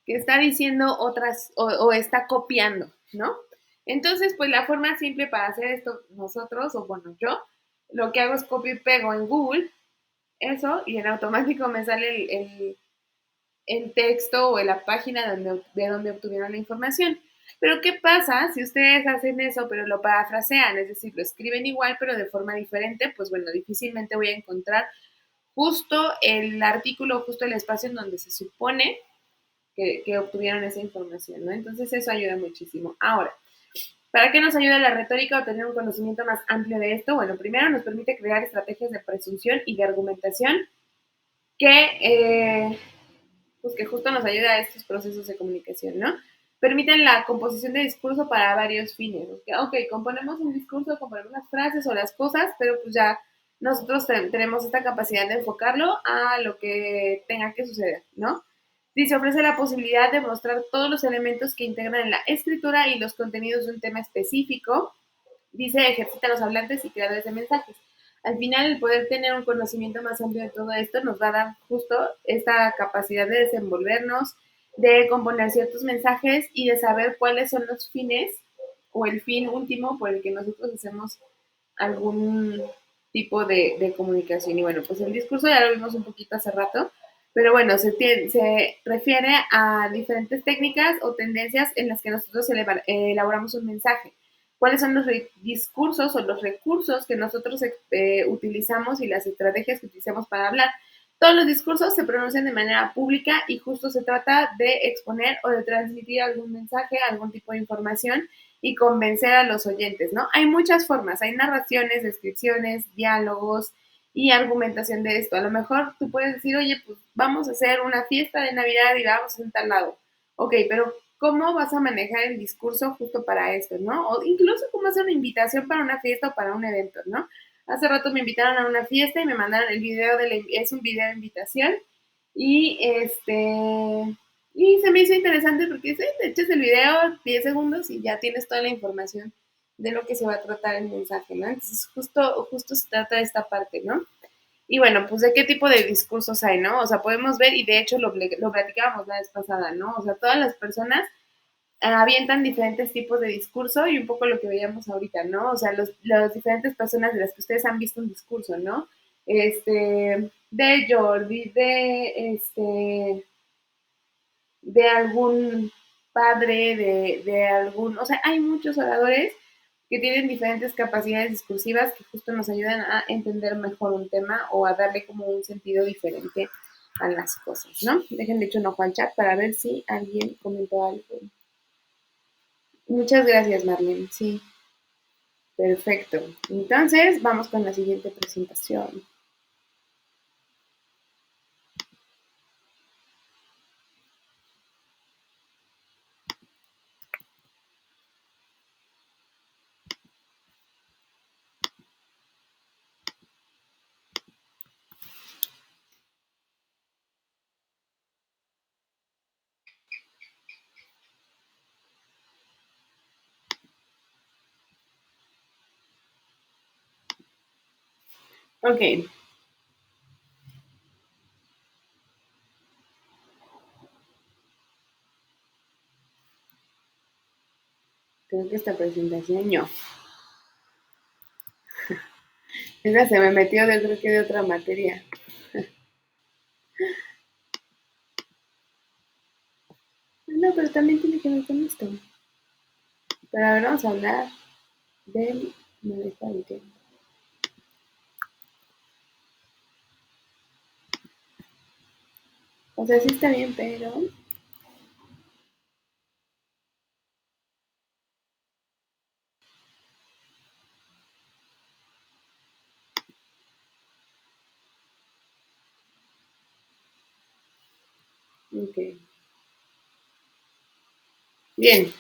que está diciendo otras o está copiando, ¿no? Entonces, pues la forma simple para hacer esto nosotros, o bueno, yo, lo que hago es copio y pego en Google, eso, y en automático me sale el texto o la página de donde obtuvieron la información. Pero ¿qué pasa si ustedes hacen eso, pero lo parafrasean? Es decir, lo escriben igual, pero de forma diferente, pues bueno, difícilmente voy a encontrar justo el artículo, justo el espacio en donde se supone que obtuvieron esa información, ¿no? Entonces eso ayuda muchísimo. Ahora, ¿para qué nos ayuda la retórica o tener un conocimiento más amplio de esto? Bueno, primero nos permite crear estrategias de presunción y de argumentación pues que justo nos ayuda a estos procesos de comunicación, ¿no? Permiten la composición de discurso para varios fines. Ok, componemos un discurso, componemos las frases o las cosas, pero pues ya nosotros tenemos esta capacidad de enfocarlo a lo que tenga que suceder, ¿no? Dice, ofrece la posibilidad de mostrar todos los elementos que integran la escritura y los contenidos de un tema específico. Dice, ejercita a los hablantes y creadores de mensajes. Al final, el poder tener un conocimiento más amplio de todo esto nos va a dar justo esta capacidad de desenvolvernos, de componer ciertos mensajes y de saber cuáles son los fines o el fin último por el que nosotros hacemos algún tipo de comunicación. Y bueno, pues el discurso ya lo vimos un poquito hace rato, pero bueno, se refiere a diferentes técnicas o tendencias en las que nosotros elaboramos un mensaje. ¿Cuáles son los discursos o los recursos que nosotros utilizamos y las estrategias que utilizamos para hablar? Todos los discursos se pronuncian de manera pública y justo se trata de exponer o de transmitir algún mensaje, algún tipo de información y convencer a los oyentes, ¿no? Hay muchas formas, hay narraciones, descripciones, diálogos y argumentación de esto. A lo mejor tú puedes decir, oye, pues vamos a hacer una fiesta de Navidad y la vamos a hacer en tal lado. Ok, pero ¿cómo vas a manejar el discurso justo para esto, no? O incluso cómo hacer una invitación para una fiesta o para un evento, ¿no? Hace rato me invitaron a una fiesta y me mandaron el video es un video de invitación y y se me hizo interesante porque te echas el video 10 segundos y ya tienes toda la información de lo que se va a tratar el mensaje, ¿no? Entonces justo se trata de esta parte, ¿no? Y bueno, pues de qué tipo de discursos hay, ¿no? O sea, podemos ver, y de hecho lo platicábamos la vez pasada, ¿no? O sea, todas las personas avientan diferentes tipos de discurso y un poco lo que veíamos ahorita, ¿no? O sea, las diferentes personas de las que ustedes han visto un discurso, ¿no? De Jordi, de algún padre, de algún, o sea, hay muchos oradores que tienen diferentes capacidades discursivas que justo nos ayudan a entender mejor un tema o a darle como un sentido diferente a las cosas, ¿no? Déjenle hecho un ojo al chat para ver si alguien comentó algo. Muchas gracias, Marlene. Sí, perfecto. Entonces, vamos con la siguiente presentación. Ok. Creo que esta presentación no. Esa se me metió creo que de otra materia. No, pero también tiene que ver con esto. Pero ahora vamos a hablar del manejo del tiempo. O sea, sí está bien, pero... Ok. Bien.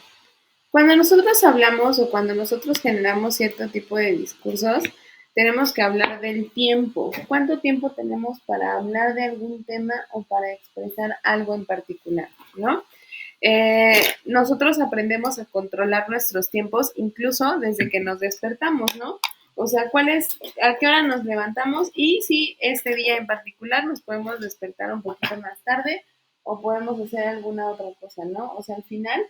Cuando nosotros hablamos o cuando nosotros generamos cierto tipo de discursos, tenemos que hablar del tiempo. ¿Cuánto tiempo tenemos para hablar de algún tema o para expresar algo en particular, ¿no? Nosotros aprendemos a controlar nuestros tiempos incluso desde que nos despertamos, ¿no? O sea, a qué hora nos levantamos y si este día en particular nos podemos despertar un poquito más tarde o podemos hacer alguna otra cosa, ¿no? O sea, al final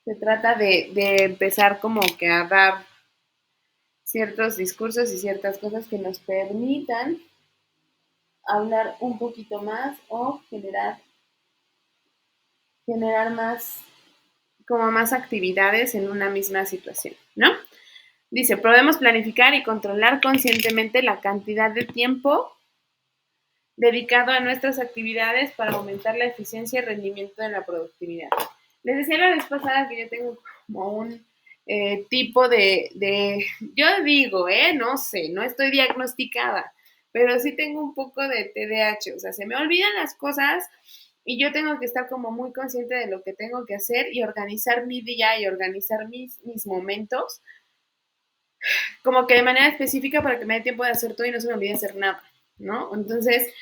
se trata de empezar como que a dar ciertos discursos y ciertas cosas que nos permitan hablar un poquito más o generar más actividades en una misma situación, ¿no? Dice, podemos planificar y controlar conscientemente la cantidad de tiempo dedicado a nuestras actividades para aumentar la eficiencia y rendimiento de la productividad. Les decía la vez pasada que yo tengo como un tipo yo digo, no sé, no estoy diagnosticada, pero sí tengo un poco de TDAH, o sea, se me olvidan las cosas y yo tengo que estar como muy consciente de lo que tengo que hacer y organizar mi día y organizar mis momentos como que de manera específica para que me dé tiempo de hacer todo y no se me olvide hacer nada, ¿no? Entonces,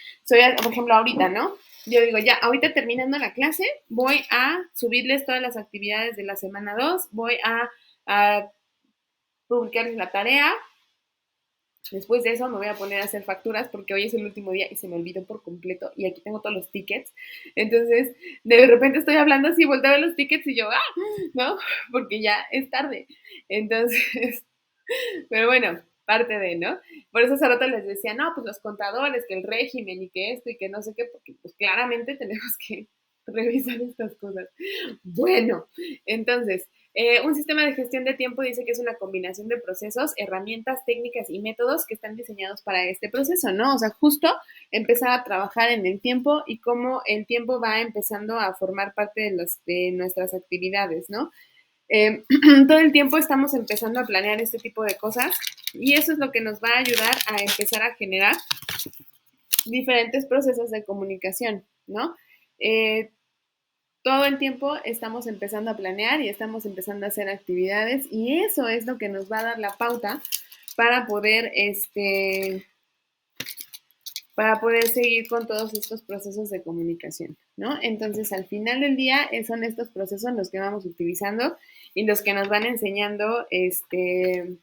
por ejemplo, ahorita, ¿no? yo digo, ya, ahorita terminando la clase, voy a subirles todas las actividades de la semana 2, voy a publicarles la tarea. Después de eso me voy a poner a hacer facturas porque hoy es el último día y se me olvidó por completo y aquí tengo todos los tickets. Entonces, de repente estoy hablando así, volteo a ver los tickets y yo, ¿no? Porque ya es tarde. Entonces, pero bueno, parte de, ¿no? Por eso hace rato les decía, no, pues los contadores, que el régimen y que esto y que no sé qué, porque pues claramente tenemos que revisar estas cosas. Bueno, entonces, un sistema de gestión de tiempo dice que es una combinación de procesos, herramientas, técnicas y métodos que están diseñados para este proceso, ¿no? O sea, justo empezar a trabajar en el tiempo y cómo el tiempo va empezando a formar parte de nuestras actividades, ¿no? Todo el tiempo estamos empezando a planear este tipo de cosas y eso es lo que nos va a ayudar a empezar a generar diferentes procesos de comunicación, ¿no? Todo el tiempo estamos empezando a planear y estamos empezando a hacer actividades y eso es lo que nos va a dar la pauta para poder, para poder seguir con todos estos procesos de comunicación, ¿no? Entonces, al final del día, son estos procesos los que vamos utilizando y los que nos van enseñando, qué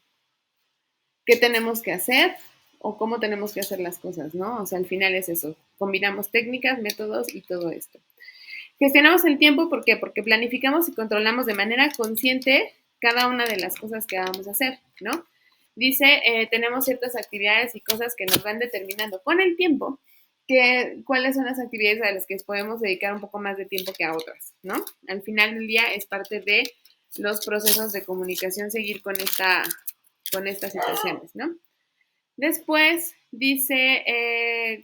tenemos que hacer o cómo tenemos que hacer las cosas, ¿no? O sea, al final es eso, combinamos técnicas, métodos y todo esto. Gestionamos el tiempo, ¿por qué? Porque planificamos y controlamos de manera consciente cada una de las cosas que vamos a hacer, ¿no? Dice, tenemos ciertas actividades y cosas que nos van determinando con el tiempo cuáles son las actividades a las que podemos dedicar un poco más de tiempo que a otras, ¿no? Al final del día es parte de los procesos de comunicación seguir con estas situaciones, ¿no? Después dice,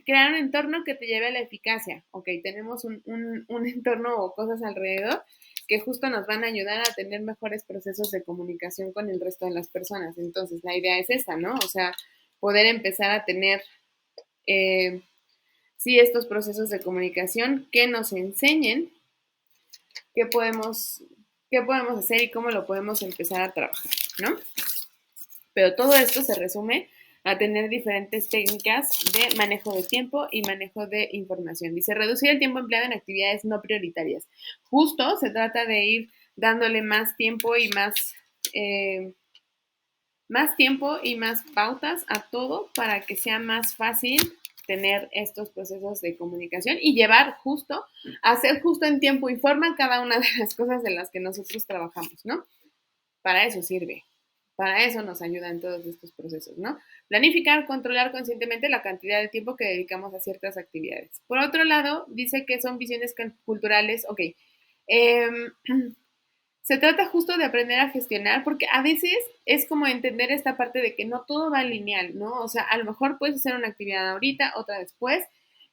crear un entorno que te lleve a la eficacia. Ok, tenemos un entorno o cosas alrededor que justo nos van a ayudar a tener mejores procesos de comunicación con el resto de las personas. Entonces, la idea es esta, ¿no? O sea, poder empezar a tener, sí, estos procesos de comunicación que nos enseñen qué podemos hacer y cómo lo podemos empezar a trabajar, ¿no? Pero todo esto se resume a tener diferentes técnicas de manejo de tiempo y manejo de información. Dice, reducir el tiempo empleado en actividades no prioritarias. Justo se trata de ir dándole más tiempo y más pautas a todo para que sea más fácil tener estos procesos de comunicación y hacer justo en tiempo y forma cada una de las cosas en las que nosotros trabajamos, ¿no? Para eso sirve. Para eso nos ayudan todos estos procesos, ¿no? Planificar, controlar conscientemente la cantidad de tiempo que dedicamos a ciertas actividades. Por otro lado, dice que son visiones culturales, ok. Se trata justo de aprender a gestionar, porque a veces es como entender esta parte de que no todo va lineal, ¿no? O sea, a lo mejor puedes hacer una actividad ahorita, otra después,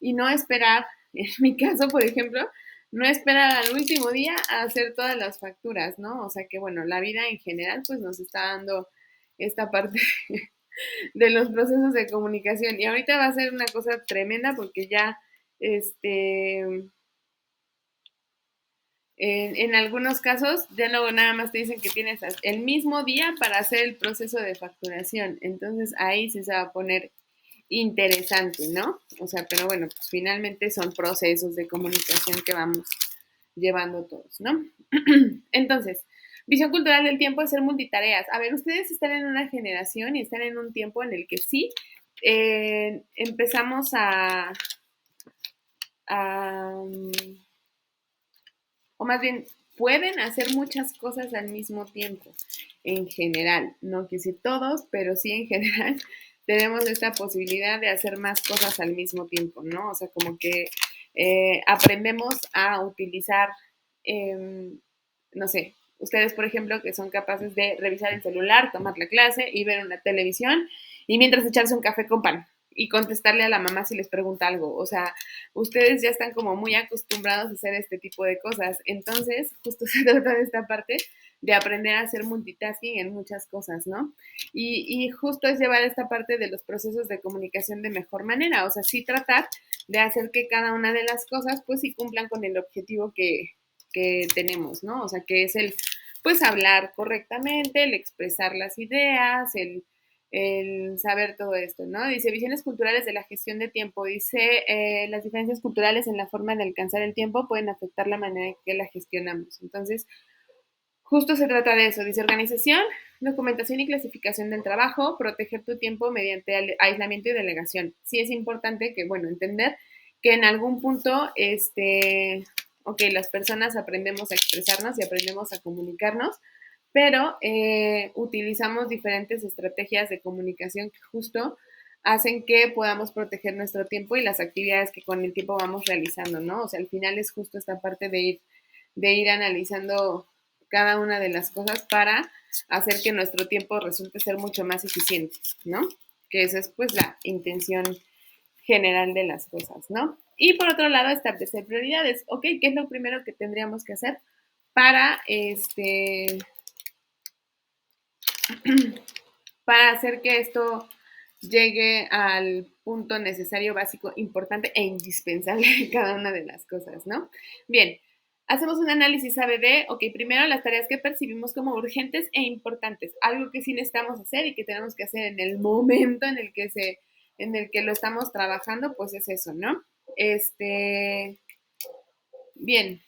y no esperar, en mi caso, por ejemplo, no esperar al último día a hacer todas las facturas, ¿no? O sea que, bueno, la vida en general, pues nos está dando esta parte de los procesos de comunicación. Y ahorita va a ser una cosa tremenda porque ya, en algunos casos, ya luego nada más te dicen que tienes el mismo día para hacer el proceso de facturación. Entonces ahí sí se va a poner interesante, ¿no? O sea, pero bueno, pues finalmente son procesos de comunicación que vamos llevando todos, ¿no? Entonces, visión cultural del tiempo es ser multitareas. A ver, ustedes están en una generación y están en un tiempo en el que sí empezamos o más bien pueden hacer muchas cosas al mismo tiempo, en general. No quiero decir todos, pero sí en general tenemos esta posibilidad de hacer más cosas al mismo tiempo, ¿no? O sea, como que aprendemos a utilizar, no sé, ustedes, por ejemplo, que son capaces de revisar el celular, tomar la clase y ver una televisión y mientras echarse un café con pan y contestarle a la mamá si les pregunta algo. O sea, ustedes ya están como muy acostumbrados a hacer este tipo de cosas. Entonces, justo se trata de esta parte de aprender a hacer multitasking en muchas cosas, ¿no? Y justo es llevar esta parte de los procesos de comunicación de mejor manera. O sea, sí tratar de hacer que cada una de las cosas, pues sí cumplan con el objetivo que tenemos, ¿no? O sea, que es pues hablar correctamente, el expresar las ideas, el saber todo esto, ¿no? Dice, visiones culturales de la gestión de tiempo. Dice, las diferencias culturales en la forma de alcanzar el tiempo pueden afectar la manera en que la gestionamos. Entonces, justo se trata de eso. Dice, organización, documentación y clasificación del trabajo, proteger tu tiempo mediante aislamiento y delegación. Sí es importante que, bueno, entender que en algún punto, ok, las personas aprendemos a expresarnos y aprendemos a comunicarnos, pero utilizamos diferentes estrategias de comunicación que justo hacen que podamos proteger nuestro tiempo y las actividades que con el tiempo vamos realizando, ¿no? O sea, al final es justo esta parte de ir analizando cada una de las cosas para hacer que nuestro tiempo resulte ser mucho más eficiente, ¿no? Que esa es pues la intención general de las cosas, ¿no? Y por otro lado, establecer prioridades. Ok, ¿qué es lo primero que tendríamos que hacer para para hacer que esto llegue al punto necesario, básico, importante e indispensable de cada una de las cosas, ¿no? Bien, hacemos un análisis ABD. Ok, primero las tareas que percibimos como urgentes e importantes, algo que sí necesitamos hacer y que tenemos que hacer en el momento en el que lo estamos trabajando, pues es eso, ¿no? Bien,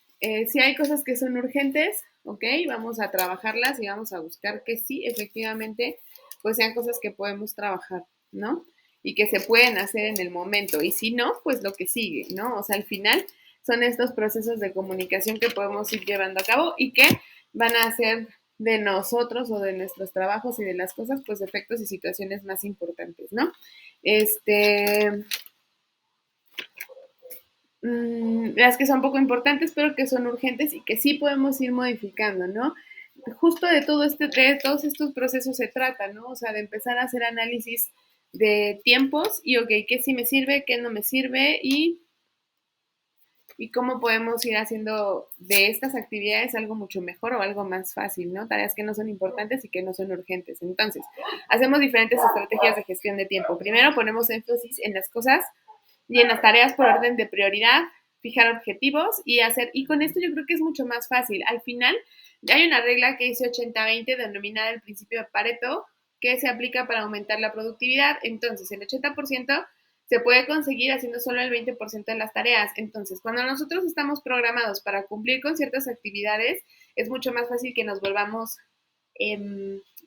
si hay cosas que son urgentes, ok, vamos a trabajarlas y vamos a buscar que sí, efectivamente, pues sean cosas que podemos trabajar, ¿no? Y que se pueden hacer en el momento. Y si no, pues lo que sigue, ¿no? O sea, al final son estos procesos de comunicación que podemos ir llevando a cabo y que van a hacer de nosotros o de nuestros trabajos y de las cosas, pues efectos y situaciones más importantes, ¿no? Las que son poco importantes, pero que son urgentes y que sí podemos ir modificando, ¿no? Justo de de todos estos procesos se trata, ¿no? O sea, de empezar a hacer análisis de tiempos y, ok, qué sí me sirve, qué no me sirve y cómo podemos ir haciendo de estas actividades algo mucho mejor o algo más fácil, ¿no? Tareas que no son importantes y que no son urgentes. Entonces, hacemos diferentes estrategias de gestión de tiempo. Primero ponemos énfasis en las cosas y en las tareas por orden de prioridad, fijar objetivos y con esto yo creo que es mucho más fácil. Al final, hay una regla que dice 80-20 denominada el principio de Pareto, que se aplica para aumentar la productividad. Entonces, el 80% se puede conseguir haciendo solo el 20% de las tareas. Entonces, cuando nosotros estamos programados para cumplir con ciertas actividades, es mucho más fácil que nos volvamos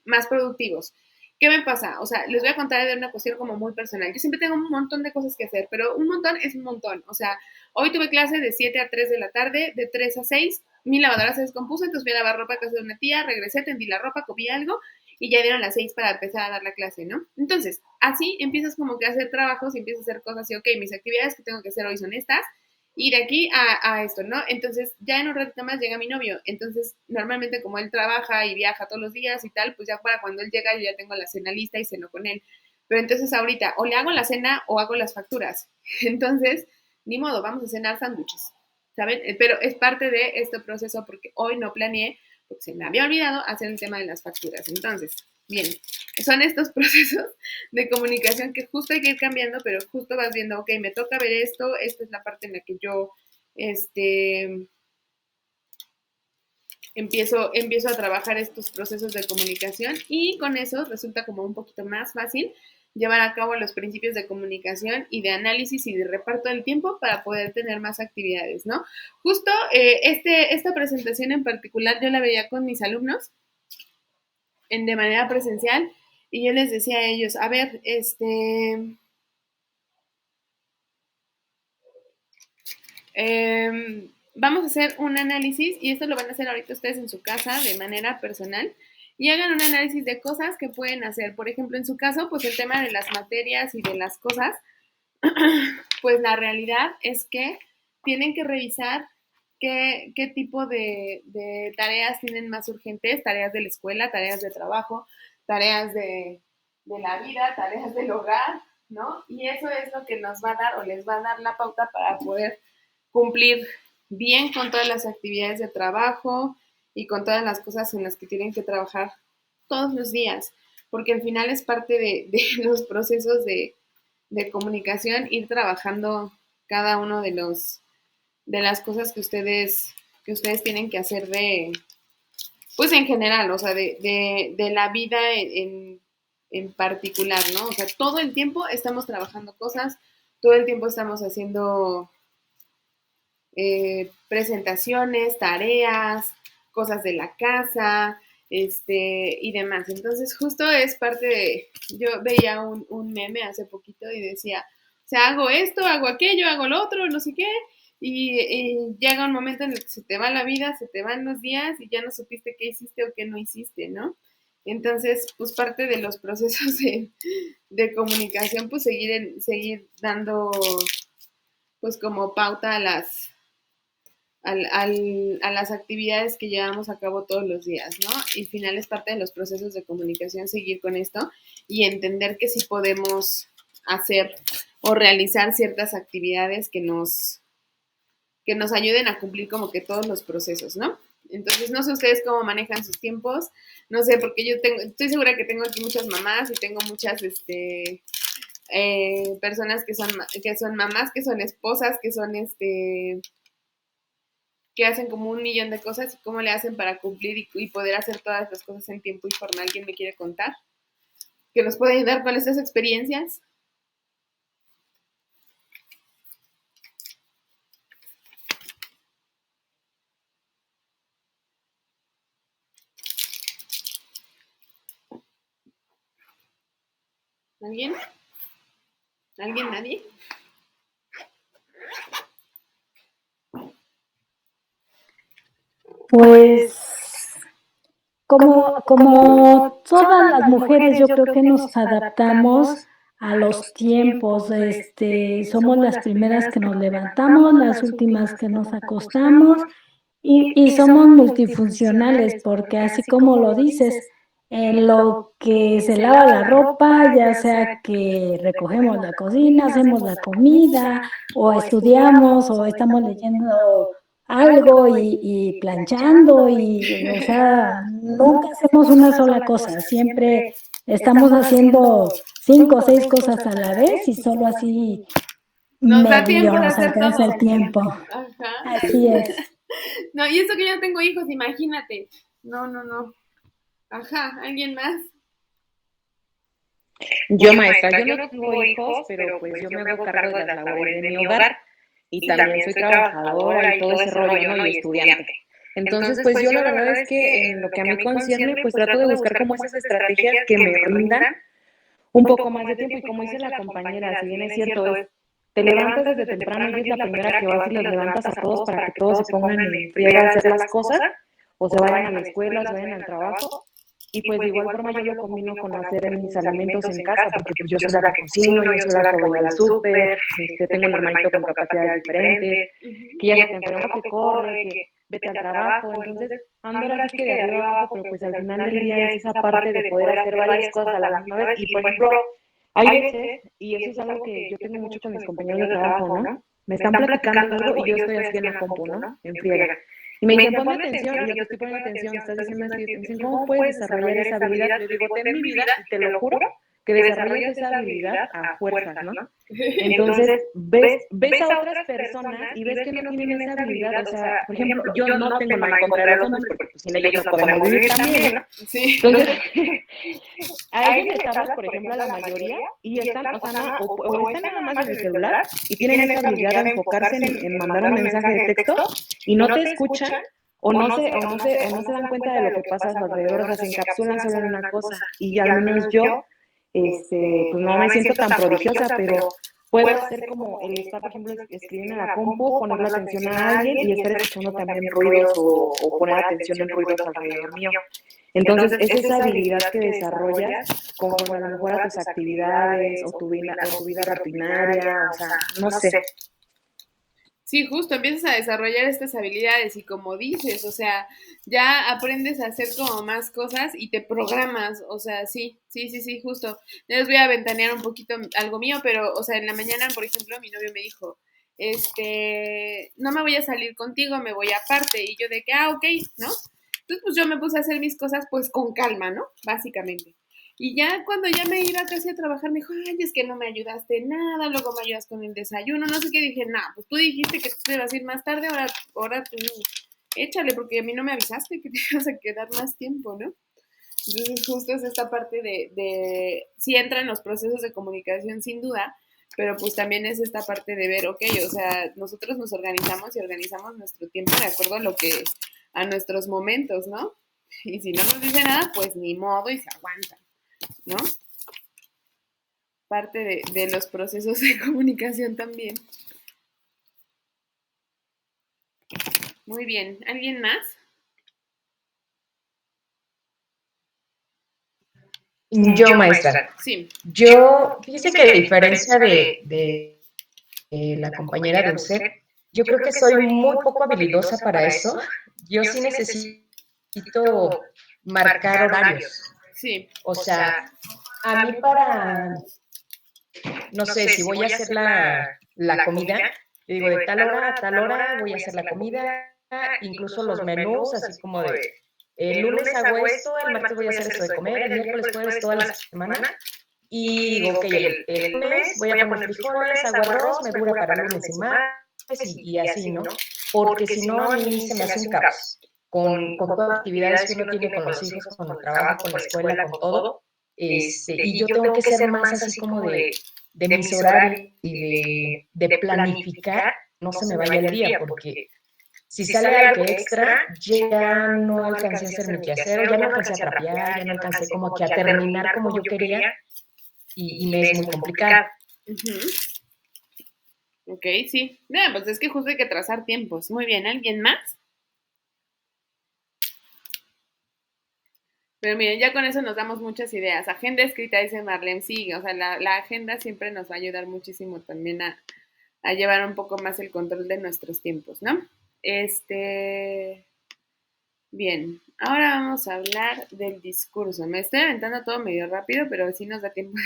más productivos. ¿Qué me pasa? O sea, les voy a contar de una cuestión como muy personal. Yo siempre tengo un montón de cosas que hacer, pero un montón es un montón. O sea, hoy tuve clase de 7 a 3 de la tarde, de 3 a 6. Mi lavadora se descompuso, entonces fui a lavar ropa a casa de una tía, regresé, tendí la ropa, comí algo y ya dieron las 6 para empezar a dar la clase, ¿no? Entonces, así empiezas como que a hacer trabajos y empiezas a hacer cosas y, ok, mis actividades que tengo que hacer hoy son estas y de aquí a esto, ¿no? Entonces, ya en un ratito más llega mi novio. Entonces, normalmente como él trabaja y viaja todos los días y tal, pues ya para cuando él llega yo ya tengo la cena lista y ceno con él. Pero entonces ahorita o le hago la cena o hago las facturas. Entonces, ni modo, vamos a cenar sándwiches, ¿saben? Pero es parte de este proceso porque hoy no planeé, porque se me había olvidado hacer el tema de las facturas. Entonces, bien, son estos procesos de comunicación que justo hay que ir cambiando, pero justo vas viendo, ok, me toca ver esto, esta es la parte en la que yo, empiezo a trabajar estos procesos de comunicación y con eso resulta como un poquito más fácil llevar a cabo los principios de comunicación y de análisis y de reparto del tiempo para poder tener más actividades, ¿no? Justo esta presentación en particular yo la veía con mis alumnos de manera presencial y yo les decía a ellos, a ver, vamos a hacer un análisis y esto lo van a hacer ahorita ustedes en su casa de manera personal y hagan un análisis de cosas que pueden hacer. Por ejemplo, en su caso, pues el tema de las materias y de las cosas, pues la realidad es que tienen que revisar qué tipo de tareas tienen más urgentes, tareas de la escuela, tareas de trabajo, tareas de la vida, tareas del hogar, ¿no? Y eso es lo que nos va a dar o les va a dar la pauta para poder cumplir bien con todas las actividades de trabajo y con todas las cosas en las que tienen que trabajar todos los días, porque al final es parte de los procesos de comunicación, ir trabajando cada uno de las cosas que ustedes tienen que hacer pues en general, o sea, de la vida en particular, ¿no? O sea, todo el tiempo estamos trabajando cosas, todo el tiempo estamos haciendo presentaciones, tareas, cosas de la casa, y demás. Entonces, justo es parte de, yo veía un meme hace poquito y decía, o sea, hago esto, hago aquello, hago lo otro, no sé qué, y llega un momento en el que se te va la vida, se te van los días y ya no supiste qué hiciste o qué no hiciste, ¿no? Entonces, pues parte de los procesos de comunicación, pues seguir dando, pues como pauta a las actividades que llevamos a cabo todos los días, ¿no? Y al final es parte de los procesos de comunicación seguir con esto y entender que sí podemos hacer o realizar ciertas actividades que nos ayuden a cumplir como que todos los procesos, ¿no? Entonces, no sé ustedes cómo manejan sus tiempos, no sé, porque estoy segura que tengo aquí muchas mamás y tengo muchas, personas que son mamás, que son esposas, que son, que hacen como un millón de cosas y cómo le hacen para cumplir y poder hacer todas las cosas en tiempo y forma. ¿Alguien me quiere contar? ¿Que nos puede ayudar con estas experiencias? ¿Alguien? ¿Alguien? ¿Nadie? Pues como todas las mujeres, yo creo que nos adaptamos a los tiempos. Somos las primeras que nos levantamos, las últimas que nos acostamos y somos multifuncionales porque así como lo dices, en lo que se lava la ropa, ya sea que recogemos la cocina, hacemos la comida o estudiamos o estamos leyendo algo y planchando o sea, nunca hacemos una sola cosa, siempre estamos haciendo 5 o 6 cosas a la vez y solo así Nos da tiempo de nos hacer alcanza todo. el tiempo. Ajá. Así es. No, y eso que yo no tengo hijos, imagínate. No. Ajá, ¿alguien más? Yo, maestra, yo no tengo hijos, pero pues yo me hago cargo de las labores de mi hogar y también soy trabajadora y todo ese rollo, ¿no? Y estudiante. Entonces, pues yo la verdad es que en lo que a mí concierne, pues trato de buscar como esas estrategias que me rindan un poco más de tiempo. Y como dice la compañera, si bien es cierto, te levantas desde temprano y es la primera que vas y los levantas a todos para que todos se pongan en friega a hacer las cosas, o se vayan a la escuela, o se vayan al trabajo. Y pues de igual forma yo lo combino con hacer mis alimentos en casa, porque pues yo soy la que cocino, yo soy la que voy al súper, tengo un hermanito con capacidades diferentes, que ya se te enferma, que corre, que vete al trabajo, entonces ando ahora sí que de arriba abajo, pero pues al final del día es esa parte de poder hacer varias cosas a la misma vez. Y por ejemplo, hay veces, y eso es algo que yo tengo mucho con mis compañeros de trabajo, ¿no? Me están platicando algo y yo estoy así en la compu, ¿no? En friega. Y me dicen, ponme atención, y yo te estoy poniendo atención, estás diciendo esto, y me dicen, ¿cómo puedes desarrollar esa habilidad? Yo digo, ten mi vida, y te lo juro, que desarrollas esa habilidad a fuerzas, ¿no? Entonces, ves a otras personas y ves que no tienen esa habilidad, o sea, por ejemplo, yo no tengo nada en contra de los hombres, porque pues, sin ellos no podemos vivir también, ¿no? Sí. Entonces, a ellos les hablas, por ejemplo, a la mayoría, y están, o sea, no, o están nada más en el celular, y tienen esa habilidad de enfocarse en mandar un mensaje de texto, y no te escuchan, o no se dan cuenta de lo que pasa a su alrededor, o sea, se encapsulan solo en una cosa, y al menos yo, pues no me siento tan prodigiosa, pero puedo hacer como el estar, por ejemplo, escribiendo en la compu, poner la atención a alguien y estar escuchando también ruidos o poner atención en ruidos alrededor mío. Entonces, es esa habilidad que desarrollas conforme a lo mejor a tus actividades o tu vida rutinaria, o sea, no sé. Sí, justo, empiezas a desarrollar estas habilidades y como dices, o sea, ya aprendes a hacer como más cosas y te programas, o sea, sí, justo. Ya les voy a ventanear un poquito algo mío, pero, o sea, en la mañana, por ejemplo, mi novio me dijo, no me voy a salir contigo, me voy aparte, y yo de que, ok, ¿no? Entonces, pues yo me puse a hacer mis cosas, pues, con calma, ¿no? Básicamente. Y ya cuando ya me iba casi a trabajar, me dijo, ay, es que no me ayudaste nada, luego me ayudas con el desayuno, no sé qué. Dije, no, pues tú dijiste que tú te ibas a ir más tarde, ahora tú échale, porque a mí no me avisaste que te ibas a quedar más tiempo, ¿no? Entonces, justo es esta parte sí entra en los procesos de comunicación sin duda, pero pues también es esta parte de ver, ok, o sea, nosotros nos organizamos y organizamos nuestro tiempo de acuerdo a nuestros momentos, ¿no? Y si no nos dice nada, pues ni modo y se aguantan, ¿no? Parte de los procesos de comunicación también. Muy bien, ¿alguien más? Yo, maestra. Sí. Fíjese que a diferencia de la compañera Dulce, yo creo que soy muy poco habilidosa para eso. Yo sí necesito marcar horarios. Sí. O sea, a mí para, no sé, si voy a hacer la comida, yo digo de tal hora a tal hora voy a hacer la comida, incluso los menús, así como de el lunes hago esto, el martes voy a hacer esto de comer, el miércoles, jueves, toda la semana. Y digo, ok, el lunes voy a poner frijoles, hago arroz, me dura para lunes y martes y así, ¿no? Porque si no, a mí se me hace un caos. Con todas las actividades que uno tiene con los hijos, con el trabajo, con la escuela, con todo. Y yo tengo que ser más así como de mis horarios y de planificar, no se me vaya el día, porque si sale algo extra, ya no alcancé a hacer mi quehacer, o ya no alcancé a trapear, ya no alcancé como que a terminar como yo quería, y me es muy complicado. Ok, sí. Pues es que justo hay que trazar tiempos. Muy bien, ¿alguien más? Pero miren, ya con eso nos damos muchas ideas. Agenda escrita, dice Marlene, sí, o sea, la agenda siempre nos va a ayudar muchísimo también a llevar un poco más el control de nuestros tiempos, ¿no? Bien, ahora vamos a hablar del discurso. Me estoy aventando todo medio rápido, pero sí nos da tiempo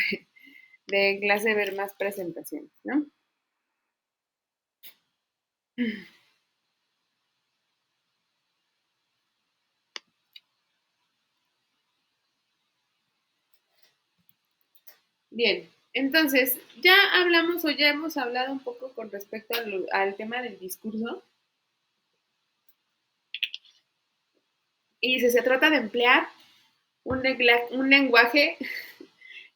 de clase ver más presentaciones, ¿no? Bien, entonces ya hablamos o ya hemos hablado un poco con respecto al tema del discurso. Y se trata de emplear un lenguaje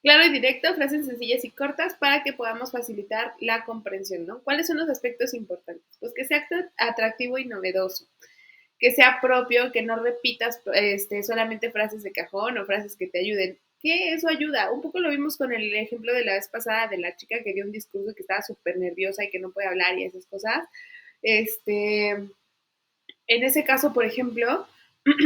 claro y directo, frases sencillas y cortas para que podamos facilitar la comprensión, ¿no? ¿Cuáles son los aspectos importantes? Pues que sea atractivo y novedoso, que sea propio, que no repitas solamente frases de cajón o frases que te ayuden. Que eso ayuda. Un poco lo vimos con el ejemplo de la vez pasada de la chica que dio un discurso que estaba súper nerviosa y que no puede hablar y esas cosas. En ese caso, por ejemplo,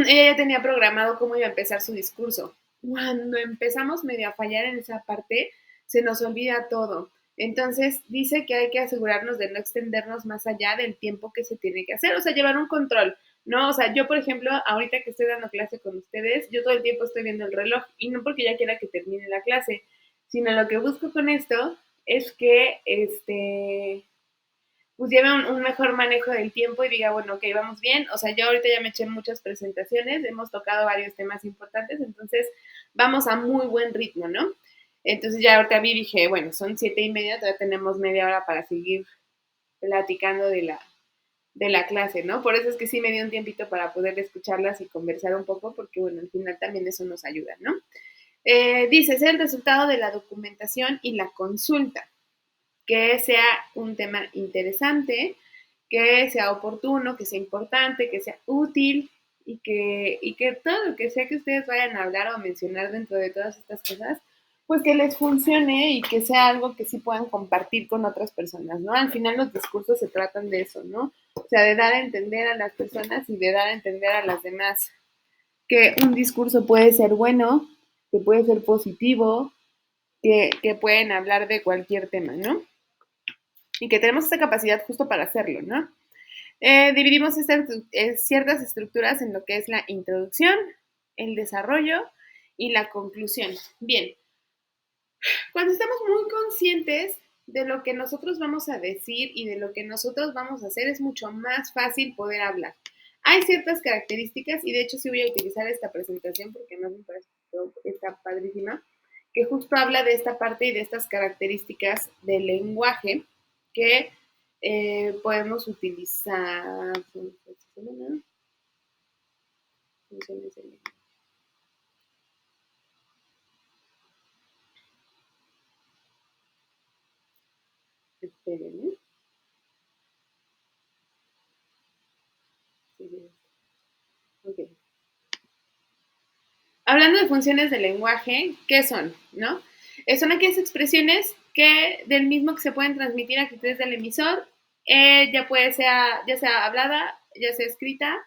ella ya tenía programado cómo iba a empezar su discurso. Cuando empezamos medio a fallar en esa parte, se nos olvida todo. Entonces dice que hay que asegurarnos de no extendernos más allá del tiempo que se tiene que hacer, o sea, llevar un control, ¿no? O sea, yo, por ejemplo, ahorita que estoy dando clase con ustedes, yo todo el tiempo estoy viendo el reloj y no porque ya quiera que termine la clase, sino lo que busco con esto es que, pues lleve un mejor manejo del tiempo y diga, bueno, ok, vamos bien. O sea, yo ahorita ya me eché muchas presentaciones, hemos tocado varios temas importantes, entonces vamos a muy buen ritmo, ¿no? Entonces ya ahorita vi, dije, bueno, son 7:30, todavía tenemos media hora para seguir platicando de la clase, ¿no? Por eso es que sí me dio un tiempito para poder escucharlas y conversar un poco, porque bueno, al final también eso nos ayuda, ¿no? Dice, es el resultado de la documentación y la consulta. Que sea un tema interesante, que sea oportuno, que sea importante, que sea útil y que todo lo que sea que ustedes vayan a hablar o a mencionar dentro de todas estas cosas, pues que les funcione y que sea algo que sí puedan compartir con otras personas, ¿no? Al final los discursos se tratan de eso, ¿no? O sea, de dar a entender a las personas y de dar a entender a las demás que un discurso puede ser bueno, que puede ser positivo, que pueden hablar de cualquier tema, ¿no? Y que tenemos esta capacidad justo para hacerlo, ¿no? Dividimos ciertas estructuras en lo que es la introducción, el desarrollo y la conclusión. Bien, cuando estamos muy conscientes de lo que nosotros vamos a decir y de lo que nosotros vamos a hacer, es mucho más fácil poder hablar. Hay ciertas características, y de hecho sí voy a utilizar esta presentación porque no me parece que está padrísima, que justo habla de esta parte y de estas características del lenguaje que podemos utilizar. Espérenme. Sí. Ok. Hablando de funciones del lenguaje, ¿qué son? ¿No? Son aquellas expresiones que del mismo que se pueden transmitir a través del emisor, ya sea hablada, ya sea escrita,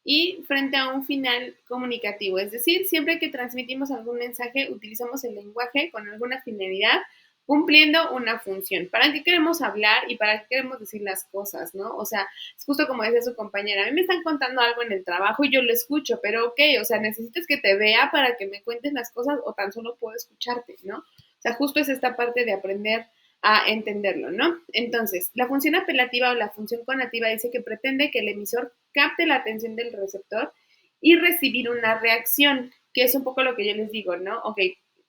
y frente a un final comunicativo. Es decir, siempre que transmitimos algún mensaje, utilizamos el lenguaje con alguna finalidad, cumpliendo una función. ¿Para qué queremos hablar y para qué queremos decir las cosas, no? O sea, es justo como decía su compañera, a mí me están contando algo en el trabajo y yo lo escucho, pero ok, o sea, necesitas que te vea para que me cuentes las cosas o tan solo puedo escucharte, ¿no? O sea, justo es esta parte de aprender a entenderlo, ¿no? Entonces, la función apelativa o la función conativa dice que pretende que el emisor capte la atención del receptor y recibir una reacción, que es un poco lo que yo les digo, ¿no? Ok,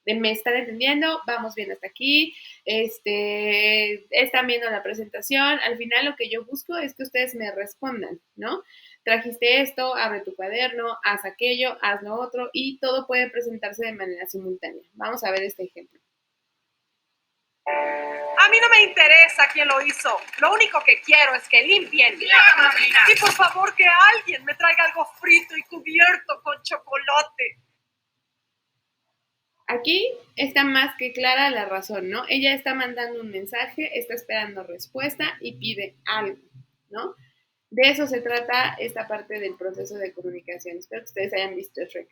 me están entendiendo, vamos bien hasta aquí, están viendo la presentación, al final lo que yo busco es que ustedes me respondan, ¿no? Trajiste esto, abre tu cuaderno, haz aquello, haz lo otro, y todo puede presentarse de manera simultánea. Vamos a ver este ejemplo. A mí no me interesa quién lo hizo. Lo único que quiero es que limpien. Y por favor que alguien me traiga algo frito y cubierto con chocolate. Aquí está más que clara la razón, ¿no? Ella está mandando un mensaje, está esperando respuesta y pide algo, ¿no? De eso se trata esta parte del proceso de comunicación. Espero que ustedes hayan visto Shrek.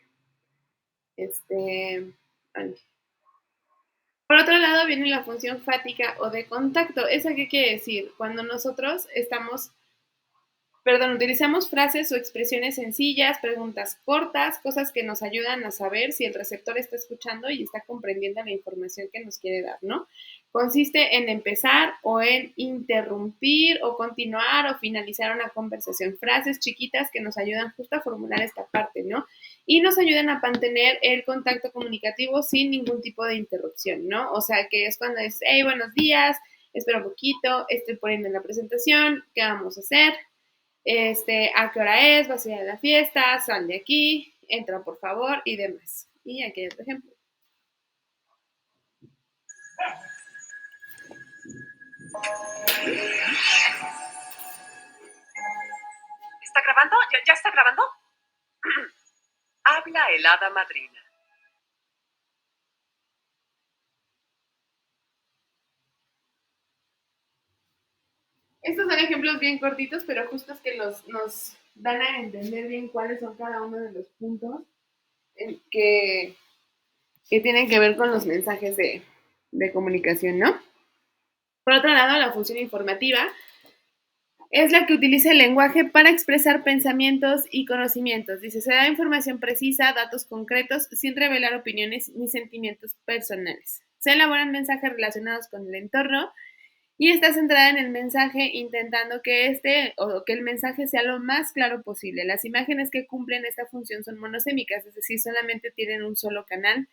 Por otro lado viene la función fática o de contacto. ¿Esa qué quiere decir? Cuando nosotros utilizamos frases o expresiones sencillas, preguntas cortas, cosas que nos ayudan a saber si el receptor está escuchando y está comprendiendo la información que nos quiere dar, ¿no? Consiste en empezar o en interrumpir o continuar o finalizar una conversación. Frases chiquitas que nos ayudan justo a formular esta parte, ¿no? Y nos ayudan a mantener el contacto comunicativo sin ningún tipo de interrupción, ¿no? O sea, que es cuando dices, hey, buenos días, espera un poquito, estoy poniendo en la presentación, ¿qué vamos a hacer? ¿A qué hora es? ¿Vas a ir a la fiesta? Sal de aquí, entra por favor y demás. Y aquí hay otro ejemplo. ¿Está grabando? ¿Ya está grabando? Habla el hada madrina. Estos son ejemplos bien cortitos, pero justo es que nos dan a entender bien cuáles son cada uno de los puntos que tienen que ver con los mensajes de comunicación, ¿no? Por otro lado, la función informativa es la que utiliza el lenguaje para expresar pensamientos y conocimientos. Dice, se da información precisa, datos concretos, sin revelar opiniones ni sentimientos personales. Se elaboran mensajes relacionados con el entorno y está centrada en el mensaje, intentando que el mensaje sea lo más claro posible. Las imágenes que cumplen esta función son monosémicas, es decir, solamente tienen un solo canal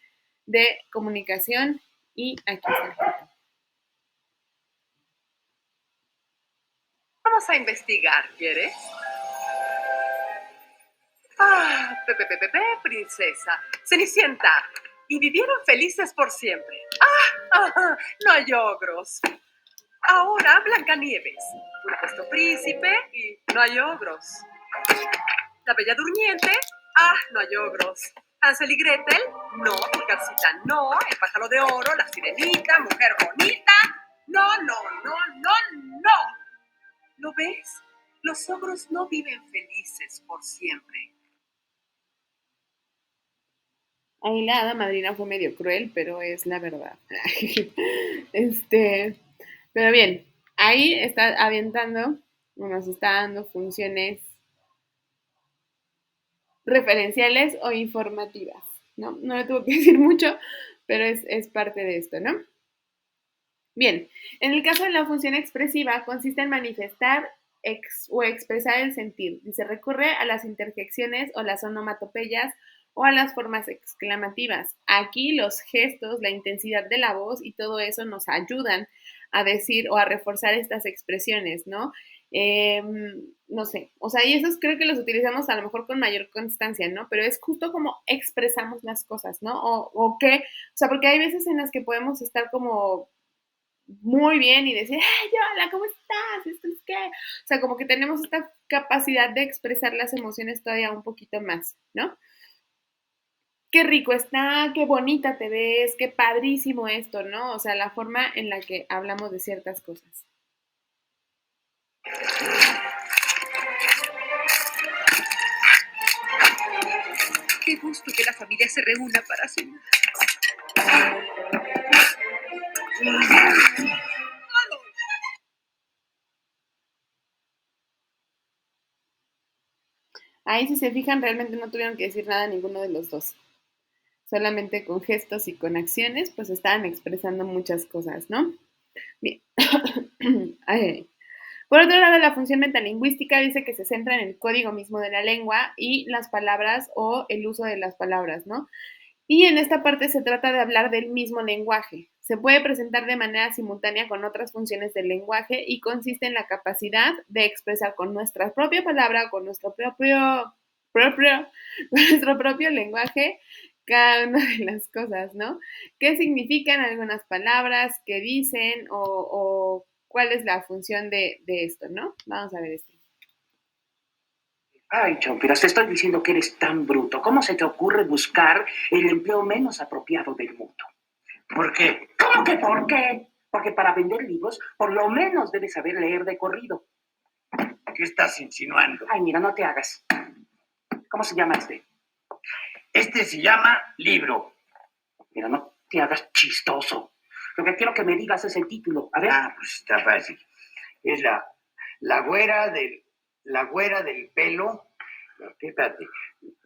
de comunicación y aquí está. Vamos a investigar, ¿quieres? Princesa, Cenicienta. Y vivieron felices por siempre. No hay ogros. Ahora Blancanieves, un apuesto príncipe y no hay ogros. La Bella Durmiente, no hay ogros. Hansel y Gretel, no. Pulgarcita, no. El pájaro de oro, la sirenita, mujer bonita. No. ¿Lo ves? Los ogros no viven felices por siempre. Ahí la hada madrina fue medio cruel, pero es la verdad. Pero bien, ahí está avientando, nos está dando funciones referenciales o informativas, ¿no? No le tuvo que decir mucho, pero es parte de esto, ¿no? Bien, en el caso de la función expresiva, consiste en manifestar o expresar el sentir. Y se recurre a las interjecciones o las onomatopeyas o a las formas exclamativas. Aquí los gestos, la intensidad de la voz y todo eso nos ayudan a decir o a reforzar estas expresiones, ¿no? No sé, o sea, y esos creo que los utilizamos a lo mejor con mayor constancia, ¿no? Pero es justo como expresamos las cosas, ¿no? O qué, o sea, porque hay veces en las que podemos estar como muy bien y decir, ¡ay, hola, ¿cómo estás? ¿Esto es qué? O sea, como que tenemos esta capacidad de expresar las emociones todavía un poquito más, ¿no? Qué rico está, qué bonita te ves, qué padrísimo esto, ¿no? O sea, la forma en la que hablamos de ciertas cosas. Qué gusto que la familia se reúna para cenar. Ahí, si se fijan, realmente no tuvieron que decir nada a ninguno de los dos. Solamente con gestos y con acciones, pues estaban expresando muchas cosas, ¿no? Bien. Ay. Por otro lado, la función metalingüística dice que se centra en el código mismo de la lengua y las palabras o el uso de las palabras, ¿no? Y en esta parte se trata de hablar del mismo lenguaje. Se puede presentar de manera simultánea con otras funciones del lenguaje y consiste en la capacidad de expresar con nuestra propia palabra, con con nuestro propio lenguaje cada una de las cosas, ¿no? ¿Qué significan algunas palabras? ¿Qué dicen? O cuál es la función de esto, ¿no? Vamos a ver esto. Ay, Chompiras, te estoy diciendo que eres tan bruto. ¿Cómo se te ocurre buscar el empleo menos apropiado del mundo? ¿Por qué? ¿Cómo que por qué? Porque para vender libros, por lo menos debes saber leer de corrido. ¿Qué estás insinuando? Ay, mira, no te hagas. ¿Cómo se llama este? Este se llama libro. Mira, no te hagas chistoso. Lo que quiero que me digas es el título. A ver. Ah, pues está fácil. Es la güera del pelo. Fíjate,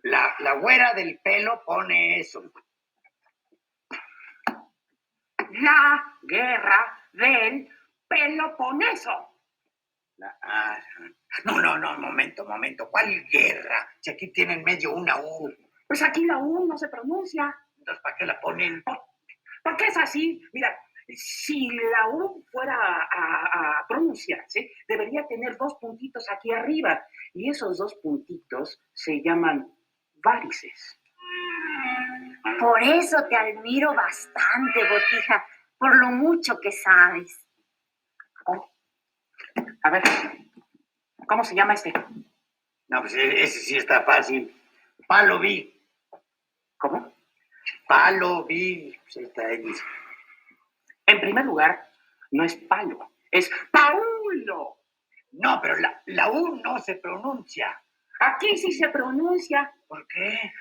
la güera del pelo pone eso. La guerra del Peloponeso. No, momento. ¿Cuál guerra? Si aquí tienen medio una U. Pues aquí la U no se pronuncia. Entonces, ¿para qué la ponen? ¿Por qué es así? Mira, si la U fuera a pronunciarse, debería tener 2 puntitos aquí arriba. Y esos 2 puntitos se llaman varices. Por eso te admiro bastante, Botija, por lo mucho que sabes. Oh. A ver, ¿cómo se llama este? No, pues ese sí está fácil. Palo vi. ¿Cómo? Palo vi. Pues está ahí. En primer lugar, no es palo, es Paulo. No, pero la U no se pronuncia. Aquí sí se pronuncia. ¿Por qué?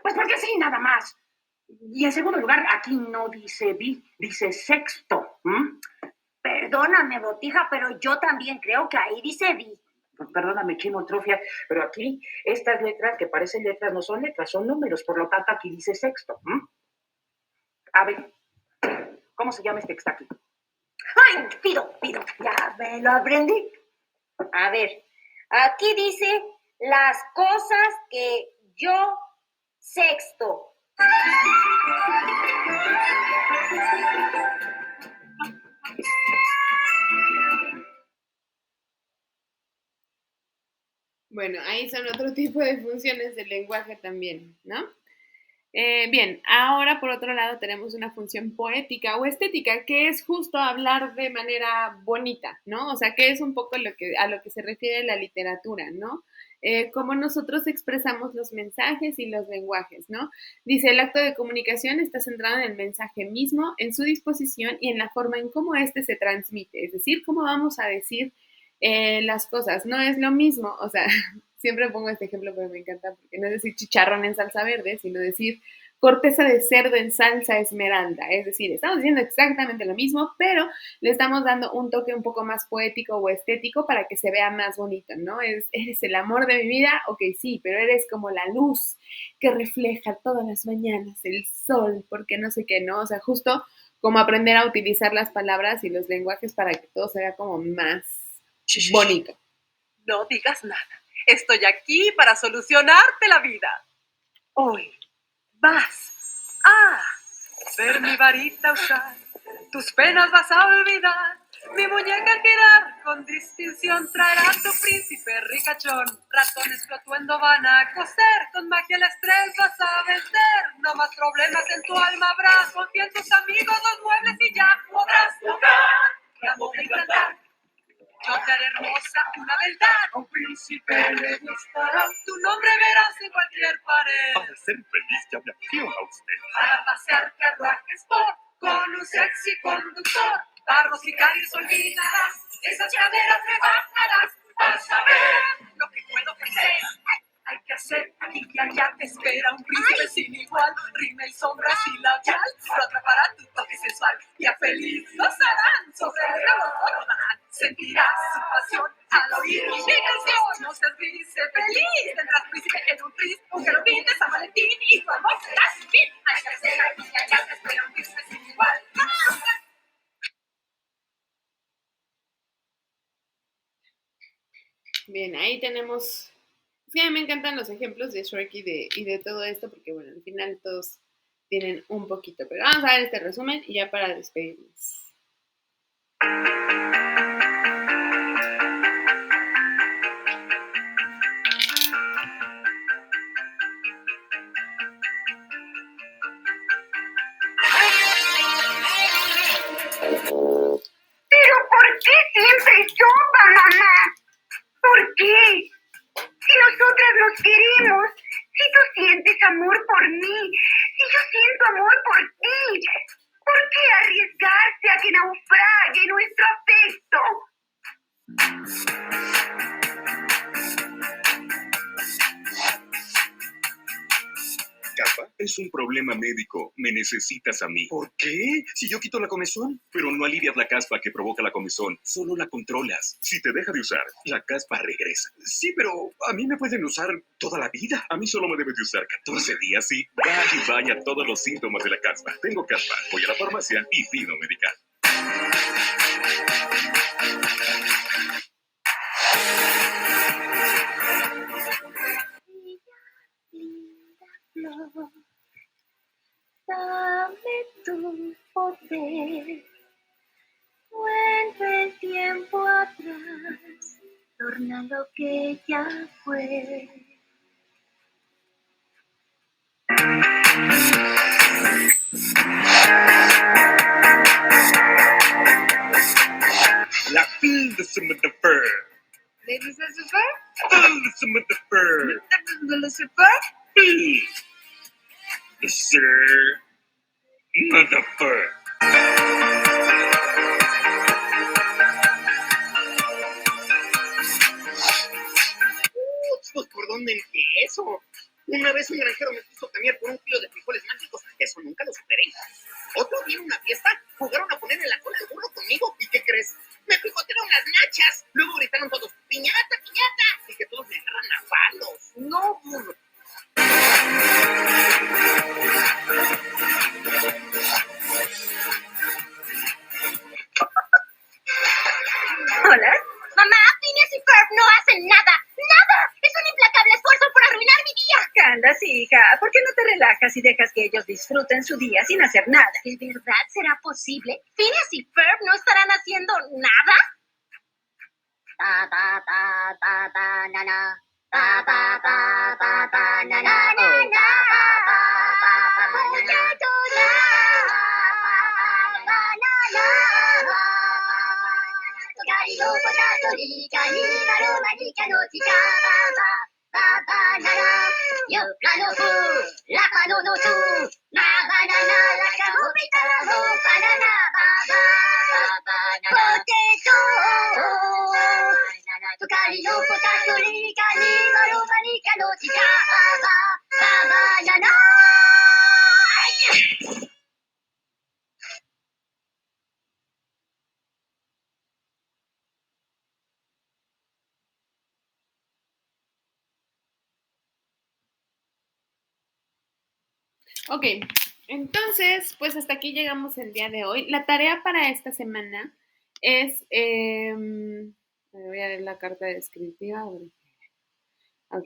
Pues porque sí, nada más. Y en segundo lugar, aquí no dice vi, dice sexto. Perdóname, Botija, pero yo también creo que ahí dice vi. Perdóname, chimotrofia, pero aquí estas letras que parecen letras no son letras, son números, por lo tanto aquí dice sexto. A ver, ¿cómo se llama este que está aquí? Ay, pido, ya me lo aprendí. A ver, aquí dice las cosas que yo sexto. Bueno, ahí son otro tipo de funciones del lenguaje también, ¿no? Bien, ahora por otro lado tenemos una función poética o estética, que es justo hablar de manera bonita, ¿no? O sea, que es un poco a lo que se refiere la literatura, ¿no? Cómo nosotros expresamos los mensajes y los lenguajes, ¿no? Dice, el acto de comunicación está centrado en el mensaje mismo, en su disposición y en la forma en cómo éste se transmite, es decir, cómo vamos a decir las cosas. No es lo mismo, o sea, siempre pongo este ejemplo, pero me encanta porque no es decir chicharrón en salsa verde, sino decir corteza de cerdo en salsa esmeralda. Es decir, estamos diciendo exactamente lo mismo, pero le estamos dando un toque un poco más poético o estético para que se vea más bonito, ¿no? ¿Eres el amor de mi vida? Ok, sí, pero eres como la luz que refleja todas las mañanas el sol, porque no sé qué, ¿no? O sea, justo como aprender a utilizar las palabras y los lenguajes para que todo se vea como más bonito. No digas nada. Estoy aquí para solucionarte la vida. Hoy vas a ver mi varita usar. Tus penas vas a olvidar. Mi muñeca al girar con distinción traerá tu príncipe ricachón. Ratones tu atuendo van a coser. Con magia el estrés vas a vencer. No más problemas en tu alma habrá. Confía en tus amigos, los muebles y ya podrás lograr que amor te encantar. Yo te haré hermosa, una beldad. A un príncipe le gustará. Tu nombre verás en cualquier pared. Para ser feliz ya me afío a usted. Para pasear carruajes con un sexy conductor. Barros y calles olvidarás. Esas caderas me bajarás. Vas a ver lo que puedo ofrecer. Hay que hacer aquí y allá te espera un príncipe sin igual. Rímel, sombras y labial. Lo atrapará tu toque sensual. Y a feliz gozarán. Sobre el reloj rodarán. Sentirás su pasión al oír mi canción. No seas gris, sé feliz. Tendrás príncipe en un tris. Aunque lo pintes a Valentín y tu amor será sin fin. Hay que hacer aquí y allá te espera un príncipe sin igual. Bien, ahí tenemos. Sí, a mí me encantan los ejemplos de Shrek y de todo esto, porque bueno, al final todos tienen un poquito. Pero vamos a ver este resumen y ya para despedirnos. ¿Pero por qué siempre sopa, mamá? ¿Por qué? Si nosotras nos queremos, si tú sientes amor por mí, si yo siento amor por ti, ¿por qué arriesgarse a que naufrague nuestro afecto? Caspa, es un problema médico. Me necesitas a mí. ¿Por qué? Si yo quito la comezón. Pero no alivias la caspa que provoca la comezón. Solo la controlas. Si te deja de usar, la caspa regresa. Sí, pero a mí me pueden usar toda la vida. A mí solo me debe de usar 14 días y vaya todos los síntomas de la caspa. Tengo caspa. Voy a la farmacia y pido medical. Dame tu poder, vuelve el tiempo atrás, torna lo que ya fue. La fin de Lucifer. ¿Le dices super? Lucifer. ¿De Lucifer? Sir. Motherfucker. Pues, ¿por dónde empiezo? Una vez un granjero me quiso cambiar por un kilo de frijoles mágicos. Eso nunca lo superé. Otro día en una fiesta jugaron a ponerle la cola al burro conmigo. ¿Y qué crees? Me picotearon las nachas. Luego gritaron todos, ¡piñata, piñata! Y que todos me agarran a palos. No, burro. ¿Hola? Mamá, Phineas y Ferb no hacen nada. ¡Nada! Es un implacable esfuerzo por arruinar mi día. Candace, hija, ¿por qué no te relajas y dejas que ellos disfruten su día sin hacer nada? ¿De verdad será posible? ¿Phineas y Ferb no estarán haciendo nada? Ta ta ta ta ta na na. Ta ta ta ta ta na na na na. Ok, entonces, pues hasta aquí llegamos el día de hoy. La tarea para esta semana es, voy a leer la carta descriptiva. Ok.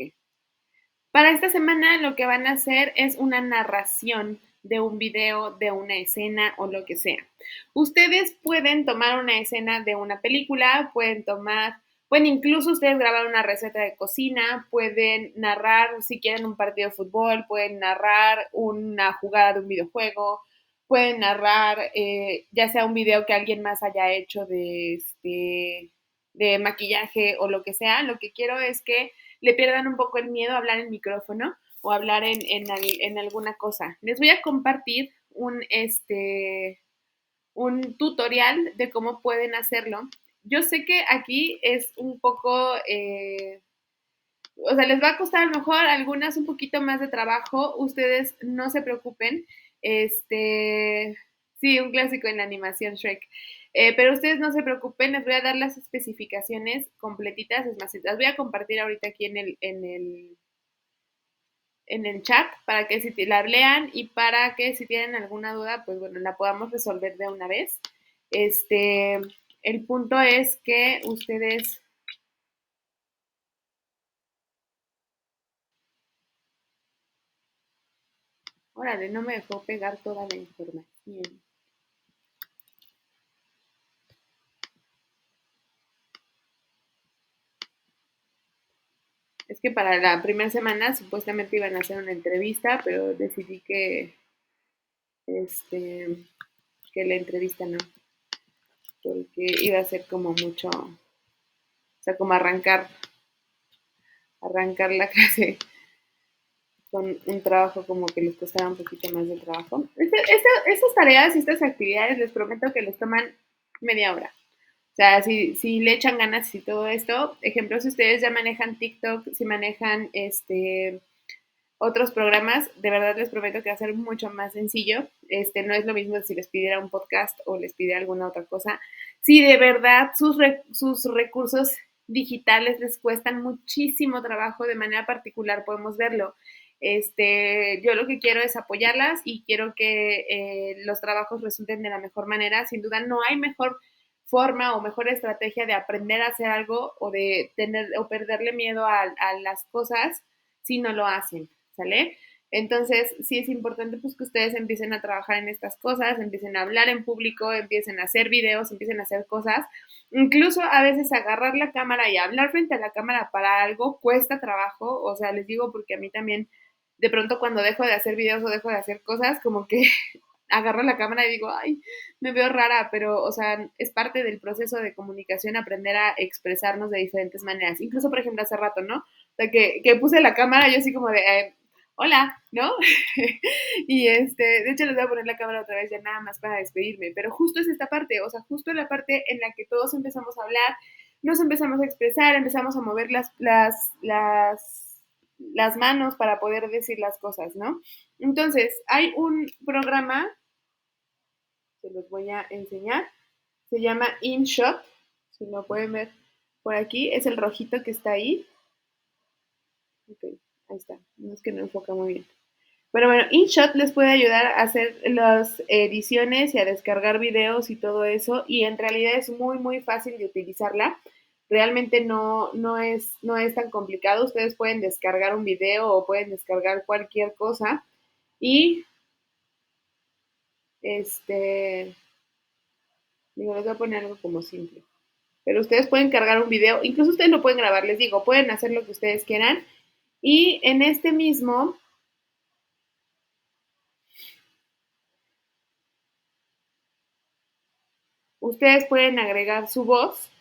Para esta semana lo que van a hacer es una narración de un video, de una escena o lo que sea. Ustedes pueden tomar una escena de una película, pueden Pueden incluso ustedes grabar una receta de cocina, pueden narrar, si quieren, un partido de fútbol, pueden narrar una jugada de un videojuego, pueden narrar ya sea un video que alguien más haya hecho de maquillaje o lo que sea. Lo que quiero es que le pierdan un poco el miedo a hablar en micrófono o hablar en alguna cosa. Les voy a compartir un tutorial de cómo pueden hacerlo. Yo sé que aquí es un poco, o sea, les va a costar a lo mejor algunas un poquito más de trabajo. Ustedes no se preocupen. Sí, un clásico en la animación Shrek. Pero ustedes no se preocupen, les voy a dar las especificaciones completitas. Es más, las voy a compartir ahorita aquí en el chat para que si la lean y para que si tienen alguna duda, pues bueno, la podamos resolver de una vez. El punto es que ustedes... Órale, no me dejó pegar toda la información. Es que para la primera semana supuestamente iban a hacer una entrevista, pero decidí que la entrevista no, porque iba a ser como mucho, o sea, como arrancar la clase con un trabajo como que les costaba un poquito más de trabajo. Estas tareas y estas actividades les prometo que les toman media hora. O sea, si le echan ganas y todo esto, ejemplo, si ustedes ya manejan TikTok, si manejan otros programas, de verdad les prometo que va a ser mucho más sencillo. No es lo mismo si les pidiera un podcast o les pidiera alguna otra cosa. Si de verdad sus recursos digitales les cuestan muchísimo trabajo, de manera particular podemos verlo. Yo lo que quiero es apoyarlas y quiero que los trabajos resulten de la mejor manera. Sin duda no hay mejor forma o mejor estrategia de aprender a hacer algo o de tener o perderle miedo a las cosas si no lo hacen, ¿sale? Entonces, sí es importante pues que ustedes empiecen a trabajar en estas cosas, empiecen a hablar en público, empiecen a hacer videos, empiecen a hacer cosas. Incluso a veces agarrar la cámara y hablar frente a la cámara para algo cuesta trabajo, o sea, les digo porque a mí también de pronto cuando dejo de hacer videos o dejo de hacer cosas, como que agarro la cámara y digo, ay, me veo rara, pero, o sea, es parte del proceso de comunicación aprender a expresarnos de diferentes maneras. Incluso, por ejemplo, hace rato, ¿no? O sea, que puse la cámara, yo así como de, hola, ¿no? Y de hecho les voy a poner la cámara otra vez ya nada más para despedirme, pero justo es esta parte, o sea, justo la parte en la que todos empezamos a hablar, nos empezamos a expresar, empezamos a mover las manos para poder decir las cosas, ¿no? Entonces, hay un programa, se los voy a enseñar, se llama InShot, si lo pueden ver por aquí, es el rojito que está ahí. Ok, ahí está, no es que no enfoca muy bien. Pero bueno, InShot les puede ayudar a hacer las ediciones y a descargar videos y todo eso, y en realidad es muy, muy fácil de utilizarla. Realmente no es tan complicado. Ustedes pueden descargar un video o pueden descargar cualquier cosa y digo, les voy a poner algo como simple. Pero ustedes pueden cargar un video, incluso ustedes lo pueden grabar, les digo, pueden hacer lo que ustedes quieran. Y en este mismo, ustedes pueden agregar su voz.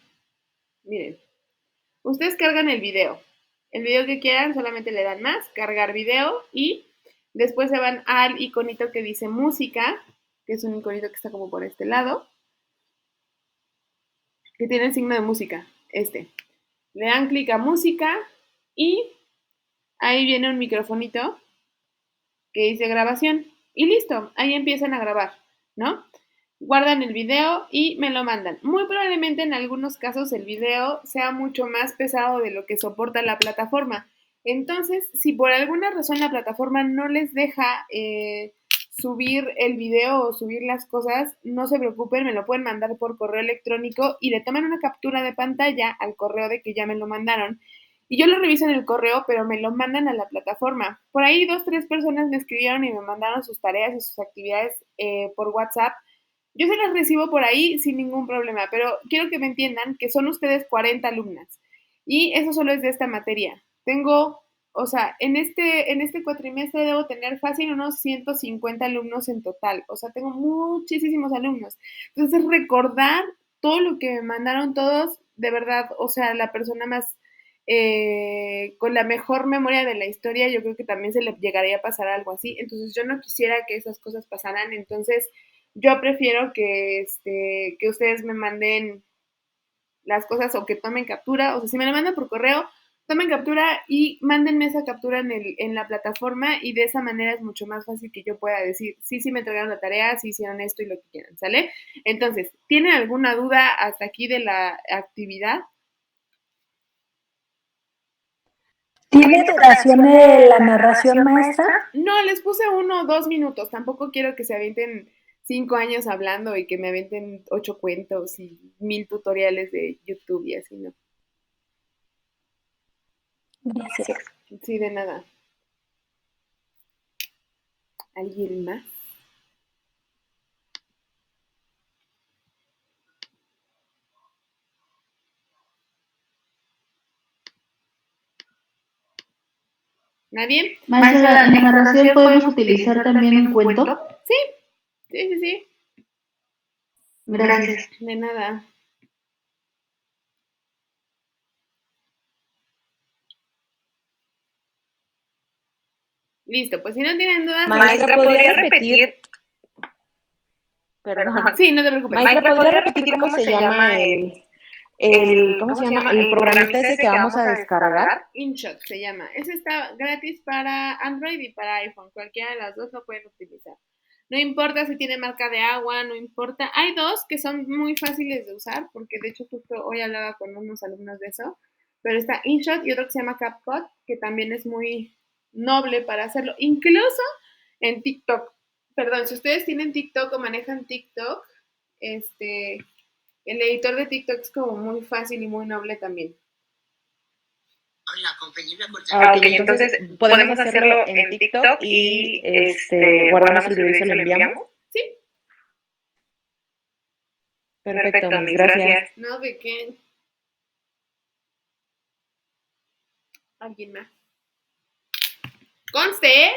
Miren, ustedes cargan el video que quieran, solamente le dan más, cargar video y después se van al iconito que dice música, que es un iconito que está como por este lado, que tiene el signo de música, Le dan clic a música y ahí viene un microfonito que dice grabación y listo, ahí empiezan a grabar, ¿no? Guardan el video y me lo mandan. Muy probablemente en algunos casos el video sea mucho más pesado de lo que soporta la plataforma. Entonces, si por alguna razón la plataforma no les deja subir el video o subir las cosas, no se preocupen, me lo pueden mandar por correo electrónico y le toman una captura de pantalla al correo de que ya me lo mandaron. Y yo lo reviso en el correo, pero me lo mandan a la plataforma. Por ahí 2, 3 personas me escribieron y me mandaron sus tareas y sus actividades por WhatsApp. Yo se las recibo por ahí sin ningún problema, pero quiero que me entiendan que son ustedes 40 alumnas. Y eso solo es de esta materia. Tengo, o sea, en este cuatrimestre debo tener fácil unos 150 alumnos en total. O sea, tengo muchísimos alumnos. Entonces, recordar todo lo que me mandaron todos, de verdad, o sea, la persona más con la mejor memoria de la historia, yo creo que también se le llegaría a pasar algo así. Entonces, yo no quisiera que esas cosas pasaran. Entonces, yo prefiero que ustedes me manden las cosas o que tomen captura, o sea, si me la mandan por correo, tomen captura y mándenme esa captura en la plataforma y de esa manera es mucho más fácil que yo pueda decir, sí, sí me entregaron la tarea, sí hicieron esto y lo que quieran, ¿sale? Entonces, ¿tienen alguna duda hasta aquí de la actividad? ¿Tiene duración la narración, maestra? No, les puse 1 o 2 minutos, tampoco quiero que se avienten 5 años hablando y que me avienten 8 cuentos y 1000 tutoriales de YouTube y así, ¿no? Gracias. Sí, de nada. ¿Alguien más? ¿Nadie? Maestra, ¿en la narración podemos utilizar también un cuento? Sí, sí, sí, sí. Gracias. De nada. Listo, pues si no tienen dudas... Maestra, ¿podría repetir? Perdón. Sí, no te preocupes. Maestra, ¿podría repetir cómo se llama ¿cómo se llama? El programita ese que vamos a descargar. InShot se llama. Ese está gratis para Android y para iPhone. Cualquiera de las dos lo pueden utilizar. No importa si tiene marca de agua, no importa. Hay dos que son muy fáciles de usar, porque de hecho justo hoy hablaba con unos alumnos de eso. Pero está InShot y otro que se llama CapCut, que también es muy noble para hacerlo. Incluso en TikTok. Perdón, si ustedes tienen TikTok o manejan TikTok, el editor de TikTok es como muy fácil y muy noble también. Ok, entonces podemos hacerlo en TikTok y guardamos el video y se lo enviamos. Sí. Perfecto, mis gracias. No, ¿de qué? ¿Alguien más? Conste, ¿eh?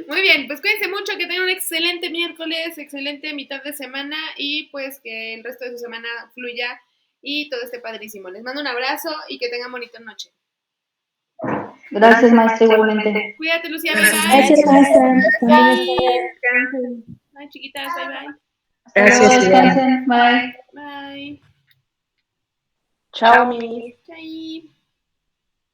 Muy bien, pues cuídense mucho, que tengan un excelente miércoles, excelente mitad de semana y pues que el resto de su semana fluya y todo esté padrísimo. Les mando un abrazo y que tengan bonita noche. Gracias, maestra, igualmente. Cuídate, Lucía, bye bye. Gracias, maestra. Bye, chiquitas, bye bye. Gracias, descansen. Bye. Bye. Chao, Mimi. Chai.